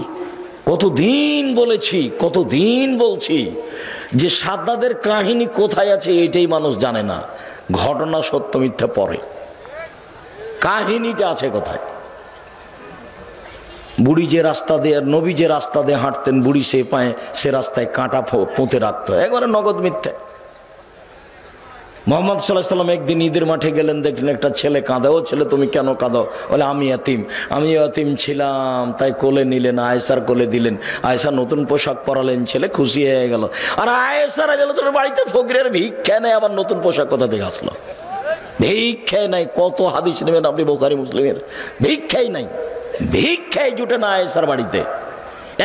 কতদিন বলেছি, কতদিন বলছি যে সাদ্দাদের কাহিনী কোথায় আছে এটাই মানুষ জানে না। ঘটনা সত্য মিথ্যা পরে, কাহিনীটা আছে কোথায়। বুড়ি যে রাস্তা দিয়ে, নবী যে রাস্তা দিয়ে হাঁটতেন, বুড়ি সে পায়ে সে রাস্তায় কাঁটা পুঁতে রাখতো, একবারে নগদ মিথ্যা। মোহাম্মদ সাল্লাল্লাহু আলাইহি সাল্লাম একদিন ঈদের মাঠে গেলেন, দেখলেন একটা ছেলে কাঁদে। ও ছেলে তুমি কেন কাঁদো? বলে আমি এতিম ছিলাম, তাই কোলে নিলেন, আয়েশার কোলে দিলেন। আয়েশা নতুন পোশাক পরালেন, ছেলে খুশি হয়ে গেল। আর আয়েশা রাদিয়াল্লাহু তাআলার বাড়িতে ফকিরের ভিক্ষা নেই, আবার নতুন পোশাক কোথা থেকে আসলো? ভিক্ষাই নাই। কত হাদিস নেবেন আপনি বুখারী মুসলিমের? ভিক্ষাই নাই, ভিক্ষাই জুটে না আয়েশার বাড়িতে।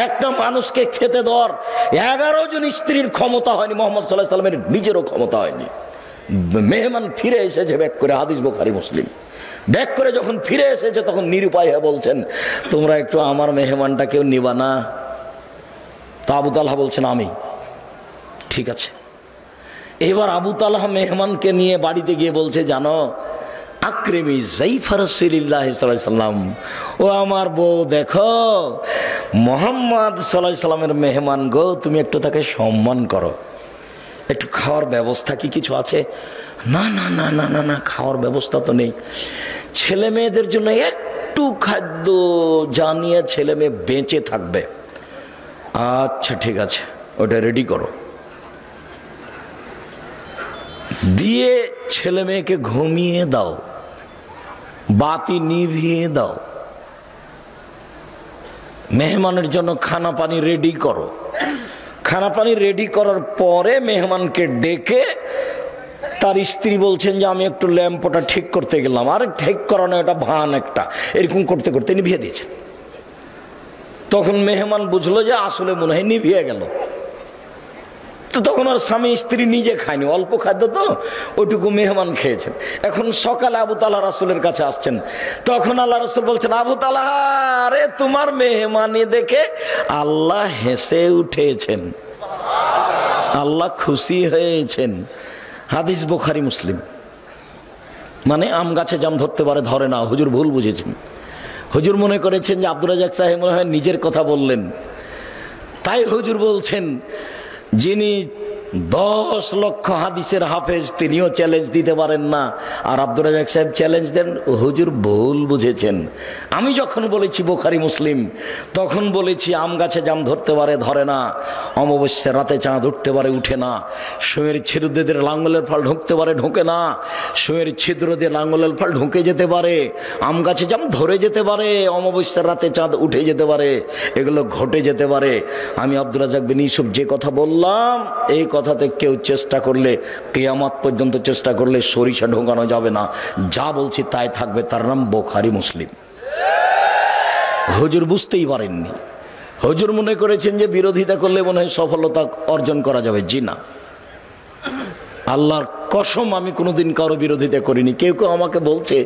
একটা মানুষকে খেতে দেওয়ার 11 জন স্ত্রীর ক্ষমতা হয়নি, মুহাম্মদ সাল্লাল্লাহু আলাইহি সাল্লামের নিজেরও ক্ষমতা হয়নি। মেহমান ফিরে এসেছে ব্যাক করে, হাদিস বুখারী মুসলিম। ব্যাক করে যখন ফিরে এসেছে তখন নিরুপায় হয়ে বলছেন তোমরা একটু আমার মেহমানটা কেউ নিবা না? তো আবু তালহা বলছেন আমি। ঠিক আছে। এবার আবু তালহা মেহমানকে নিয়ে বাড়িতে গিয়ে বলছে জানো আকরিমি যাইফা রাসূলিল্লাহ সাল্লাল্লাহু আলাইহি সাল্লাম, ও আমার বউ দেখো মুহাম্মদ সাল্লাল্লাহু আলাইহি সাল্লামের মেহমান গো, তুমি একটু তাকে সম্মান করো। একটু খাওয়ার ব্যবস্থা কি কিছু আছে? না না না না না না, খাওয়ার ব্যবস্থা তো নেই। ছেলে মেয়েদের জন্য একটু খাদ্য জানিয়ে ছেলে মেয়ে বেঁচে থাকবে। আচ্ছা ঠিক আছে, ওটা রেডি করো। দিয়ে ছেলে মেয়েকে ঘুমিয়ে দাও, বাতি নিভিয়ে দাও, মেহমানের জন্য খানা পানি রেডি করো। খানা পানি রেডি করার পরে মেহমানকে ডেকে তার স্ত্রী বলছেন যে আমি একটু ল্যাম্পটা ঠিক করতে গেলাম, আর ঠিক করানো এটা ভান একটা, এরকম করতে করতে নিভিয়ে দিয়েছেন। তখন মেহমান বুঝলো যে আসলে মনে হয় নিভিয়ে গেল। তো তখন আর স্বামী স্ত্রী নিজে খায়নি, অল্প খাদ্য তো ওইটুকু মেহমান খেয়েছেন। এখন সকালে আবু তালহা রাসূলের কাছে আসছেন, তখন আল্লাহ রাসূল বলছেন, আবু তালহা রে, তোমার মেহমানি দেখে আল্লাহ হেসে উঠেছেন, আল্লাহ খুশি হয়েছেন। হাদিস বুখারী মুসলিম। মানে আম গাছে জাম ধরতে পারে, ধরে না, হুজুর ভুল বুঝেছেন। হুজুর মনে করেছেন যে আব্দুর রাজ্জাক সাহেব মনে হয় নিজের কথা বললেন, তাই হুজুর বলছেন যিনি 10 লক্ষ হাদিসের হাফেজ তিনিও চ্যালেঞ্জ দিতে পারেন না, আর আব্দুর রাজ্জাক সাহেব চ্যালেঞ্জ দেন। হুজুর ভুল বুঝেছেন। আমি যখন বলেছি বুখারী মুসলিম, তখন বলেছি আম গাছে জাম ধরতে পারে, ধরে না, অমাবস্যার রাতে চাঁদ উঠতে পারে, উঠে না, সুঁয়ের ছিদ্র দিয়ে লাঙ্গলের ফল ঢুকতে পারে, ঢোকে না, সুঁয়ের ছিদ্র দিয়ে লাঙ্গলের ফল ঢুকে যেতে পারে, আম গাছে জাম ধরে যেতে পারে, অমাবস্যার রাতে চাঁদ উঠে যেতে পারে, এগুলো ঘটে যেতে পারে। আমি আব্দুর রাজ্জাক বিন ইউসুফ যে কথা বললাম, এই কথাতে কেউ চেষ্টা করলে, কিয়ামত পর্যন্ত চেষ্টা করলে সরিষা ঢোকানো যাবে না। যা বলছি তাই থাকবে, তার নাম বুখারী মুসলিম। হুজুর বুঝতেই পারেননি। হুজুর মনে করেছেন যে বিরোধিতা করলে মনে হয় সফলতা অর্জন করা যাবে। জি না, আল্লাহর কসম আমি কোনোদিন কারো বিরোধিতা করিনি। কেউ কেউ আমাকে বলছে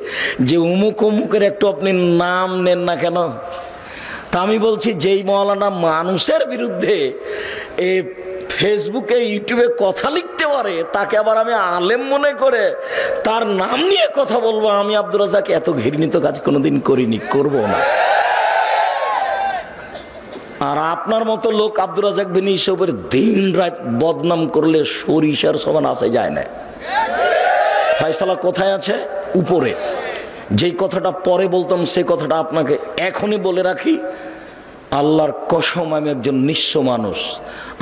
যে উমুক উমুকের একটু আপনি নাম নেন না কেন? তা আমি বলছি, যেই মাওলানা মানুষের বিরুদ্ধে এ ফেসবুকে ইউটিউবে কথা লিখতে পারে, তাকে আবার আমি আলেম মনে করে তার নাম নিয়ে কথা বলবো, আমি আব্দুর রাজ্জাক এত ঘৃণিত কাজ কোনোদিন করিনি, করব না। আর আপনার মতো লোক আব্দুর রাজ্জাক বিন ইউসুফের দিন রাত বদনাম করলে সরিষার সমান আসে যায় না। ফয়সালা কোথায় আছে? উপরে। যেই কথাটা পরে বলতাম সে কথাটা আপনাকে এখনই বলে রাখি, আল্লাহর কসম আমি একজন নিঃস্ব মানুষ।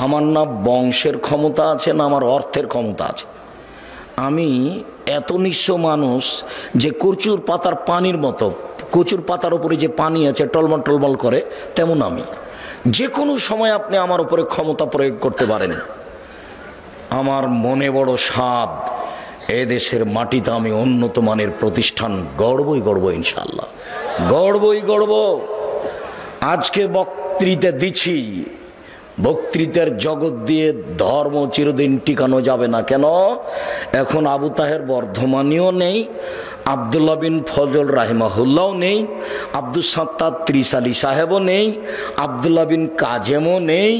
আমার না বংশের ক্ষমতা আছে, না আমার অর্থের ক্ষমতা আছে। আমি এত নিঃস্ব মানুষ যে কচুর পাতার পানির মতো, কচুর পাতার উপরে যে পানি আছে টলমল টলমল করে, তেমন আমি। যে কোনো সময় আপনি আমার উপরে ক্ষমতা প্রয়োগ করতে পারেন। আমার মনে বড় স্বাদ, এদেশের মাটিতে আমি উন্নত মানের প্রতিষ্ঠান গড়বই গড়ব, ইনশাল্লাহ গড়বই গড়ব। আজকে বক্তৃতা দিচ্ছি, বক্তৃতার জগৎ দিয়ে ধর্ম চিরদিন টিকানো যাবে না। কেন? এখন আবু তাহের বর্ধমানীও নেই, আব্দুল্লাহ বিন ফজল রাহিমাহুল্লাহও নেই, আব্দুল সাত্তার ত্রিশালী সাহেবও নেই, আব্দুল্লাহ বিন কাজেমও নেই,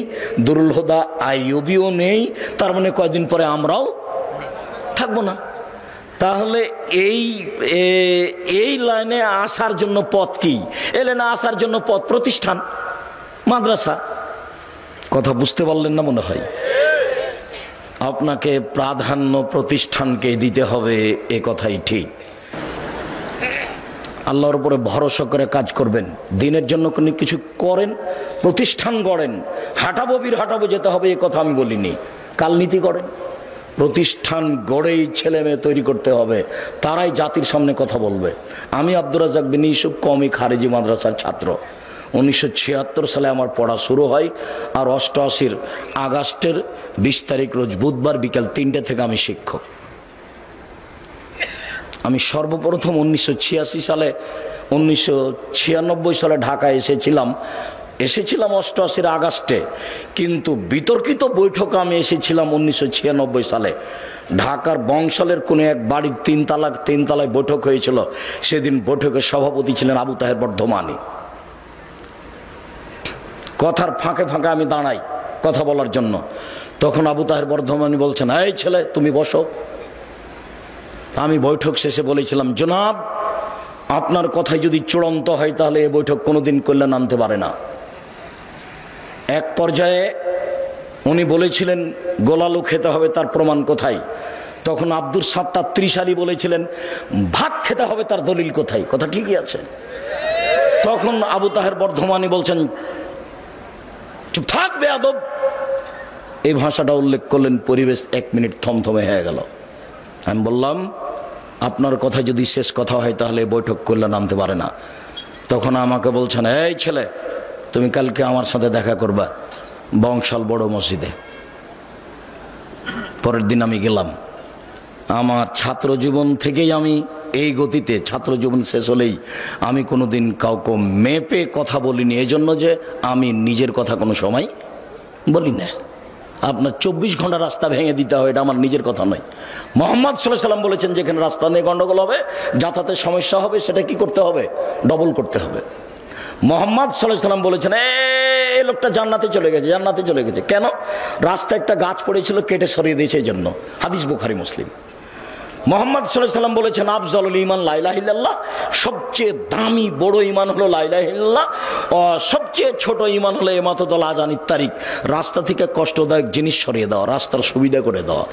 দুরুল হুদা আইয়ুবিও নেই। তার মানে কয়দিন পরে আমরাও থাকবো না। তাহলে এই লাইনে আসার জন্য পথ কি? এই লাইনে আসার জন্য পথ প্রতিষ্ঠান, মাদ্রাসা। কথা বুঝতে পারলেন না মনে হয়? আপনাকে প্রাধান্য প্রতিষ্ঠানকে দিতে হবে, এ কথাই ঠিক। আল্লাহর উপরে ভরসা করে কাজ করবেন, দিনের জন্য কোনো কিছু করেন, প্রতিষ্ঠান গড়েন। হাঁটাবো বীর হাঁটাবো যেতে হবে, এ কথা আমি বলিনি। কালনীতি করেন, প্রতিষ্ঠান গড়েই ছেলে মেয়ে তৈরি করতে হবে, তারাই জাতির সামনে কথা বলবে। আমি আব্দুর রাজ্জাক বিন ইউসুফ কওমি খারেজি মাদ্রাসার ছাত্র। 1976 সালে আমার পড়া শুরু হয়, আর 88 আগস্টের 20 তারিখ রোজ বুধবার বিকাল 3টে থেকে আমি শিক্ষক। আমি সর্বপ্রথম 1996 সালে ঢাকায় এসেছিলাম 88 আগস্টে, কিন্তু বিতর্কিত বৈঠকে আমি এসেছিলাম 1996 সালে। ঢাকার বংশালের কোনো এক বাড়ির তিনতলায় বৈঠক হয়েছিল। সেদিন বৈঠকের সভাপতি ছিলেন আবু তাহের বর্ধমানী। কথার ফাঁকে ফাঁকে আমি দাঁড়াই কথা বলার জন্য। তখন আবু তাহের বর্ধমানী বলছেন, এই ছেলে তুমি বসো। আমি বৈঠক শেষে বলেছিলাম, জনাব আপনার কথাই যদি চূড়ান্ত হয় তাহলে এই বৈঠক কোনোদিন কল্যাণ আনতে পারে না। এক পর্যায়ে উনি বলেছিলেন গোলালু খেতে হবে, তার প্রমাণ কোথায়? তখন আব্দুল সাত্তার ত্রিশালী বলেছিলেন ভাত খেতে হবে, তার দলিল কোথায়? কথা ঠিকই আছে। তখন আবু তাহের বর্ধমানী বলছেন চুপ থাক বেয়াদব, এই ভাষাটা উল্লেখ করলেন। পরিবেশ 1 মিনিট থমথমে হয়ে গেল। আমি বললাম আপনার কথা যদি শেষ কথা হয় তাহলে বৈঠক কল্যাণ আনতে পারে না। তখন আমাকে বলছেন, এই ছেলে তুমি কালকে আমার সাথে দেখা করবা বংশাল বড় মসজিদে। পরের দিন আমি গেলাম। আমার ছাত্র জীবন থেকেই আমি এই গতিতে, ছাত্র জীবন শেষ হলেই আমি কোনোদিন কাউকে মেপে কথা বলিনি, এজন্য যে আমি নিজের কথা কোনো সময় বলি না। আপনার 24 ঘন্টা রাস্তা ভেঙে দিতে হবে, এটা আমার নিজের কথা নয়। মোহাম্মদ সাল্লাল্লাহু আলাইহি ওয়াসাল্লাম বলেছেন যেখানে রাস্তা নিয়ে গন্ডগোল হবে, যাতায়াতের সমস্যা হবে, সেটা কি করতে হবে? ডবল করতে হবে। মোহাম্মদ সাল্লাল্লাহু আলাইহি ওয়াসাল্লাম বলেছেন এই লোকটা জান্নাতে চলে গেছে, জান্নাতে চলে গেছে। কেন? রাস্তায় একটা গাছ পড়েছিল, কেটে সরিয়ে দিয়েছে, এই জন্য। হাদিস বুখারী মুসলিম। মোহাম্মদ সাল্লাল্লাহু আলাইহি ওয়াসাল্লাম বলেছেন আফজালুল ঈমান লা ইলাহা ইল্লাল্লাহ, সবচেয়ে দামি বড় ঈমান হলো লা ইলাহা ইল্লাল্লাহ, সবচেয়ে ছোট ঈমান হলো ইমাতাতুল আযানিত তারিক, রাস্তা থেকে কষ্টদায়ক জিনিস সরিয়ে দেওয়া, রাস্তার সুবিধা করে দেওয়া।